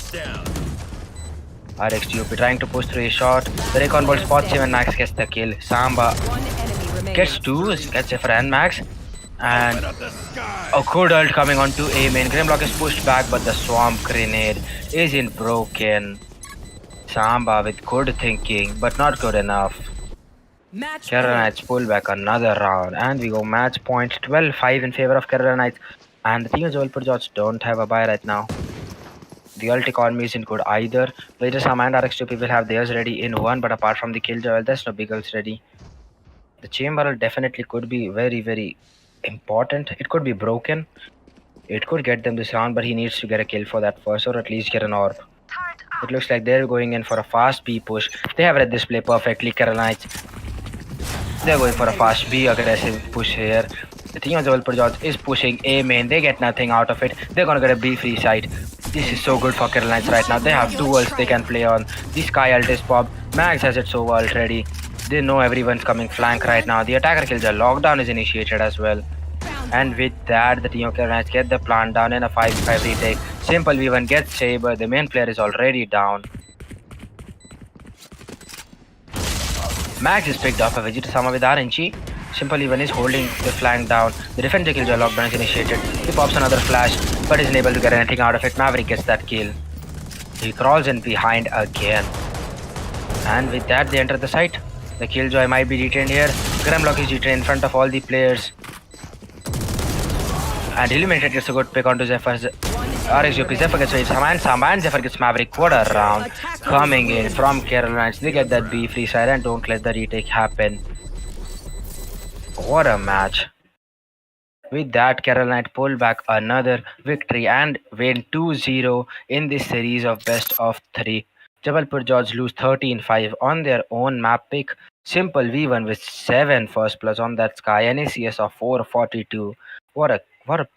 RXTOP trying to push through a shot. The Recon Bolt spots him and Max gets the kill. Samba One enemy remaining. gets 2, gets Zephyr and Max. And a good ult coming onto A main. Grimlock is pushed back, but the Swarm Grenade isn't broken. Samba with good thinking, but not good enough. Match Kerala point. Knights pull back another round and we go match point 12-5 in favor of Kerala Knights, and the team of JABALPUR JODS don't have a buy right now. The ult economy isn't good either. Later Sama and RX2 will have theirs ready in 1, but apart from the Killjoy, well, there's no big ults ready. The Chamber ult definitely could be very important. It could be broken. It could get them this round, but he needs to get a kill for that first, or at least get an orb. Turret It out. looks like they're going in for a fast B push. They have read this play perfectly, Kerala Knights. They're going for a fast B aggressive push here. The team of JABALPUR JODS is pushing A main. They get nothing out of it. They're gonna get a B free side. This is so good for Kerala Knights right now. They have 2 ults they can play on. The Sky ult is popped. Max has its over ult ready. They know everyone's coming flank right now. The attacker kills a lockdown is initiated as well. And with that, the team of Kerala Knights get the plant down in a 5v5 retake. Simple V1 gets Saber. The main player is already down. Max is picked up by Vegeta Sama with RNG. Simple even is holding the flank down. The defender Killjoy lockdown is initiated. He pops another flash, but isn't able to get anything out of it. Maverick gets that kill. He crawls in behind again. And with that, they enter the site. The Killjoy might be detained here. Grimlock is detained in front of all the players. And Illuminated gets a good pick onto Zephyr's RXUP. Zephyr gets Sama and Zephyr gets Maverick. What a round coming in from Kerala Knights. They get that B free side and don't let the retake happen. What a match. With that, Kerala Knight pull back another victory and win 2-0 in this series of best of 3. JABALPUR JODS lose 13-5 on their own map pick. Simple V1 with 7 first plus on that Sky. NACS of 442. What a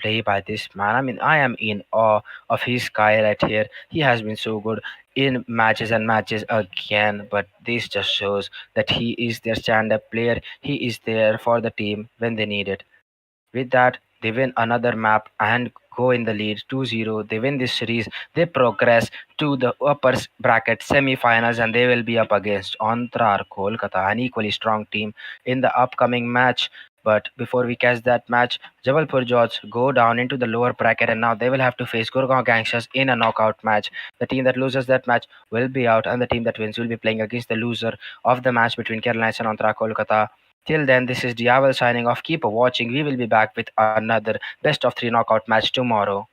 play by this man. I mean, I am in awe of his Sky right here. He has been so good in matches and matches again, but this just shows that he is their stand-up player. He is there for the team when they need it. With that, they win another map and go in the lead 2-0. They win this series. They progress to the upper bracket semi-finals and they will be up against ENTRARE KOLKATA, an equally strong team in the upcoming match. But before we catch that match, JABALPUR JODS go down into the lower bracket and now they will have to face GURGAON GANGSTERS in a knockout match. The team that loses that match will be out and the team that wins will be playing against the loser of the match between Kerala Knights and ENTRARE KOLKATA. Till then, this is Diavel signing off. Keep watching. We will be back with another best of 3 knockout match tomorrow.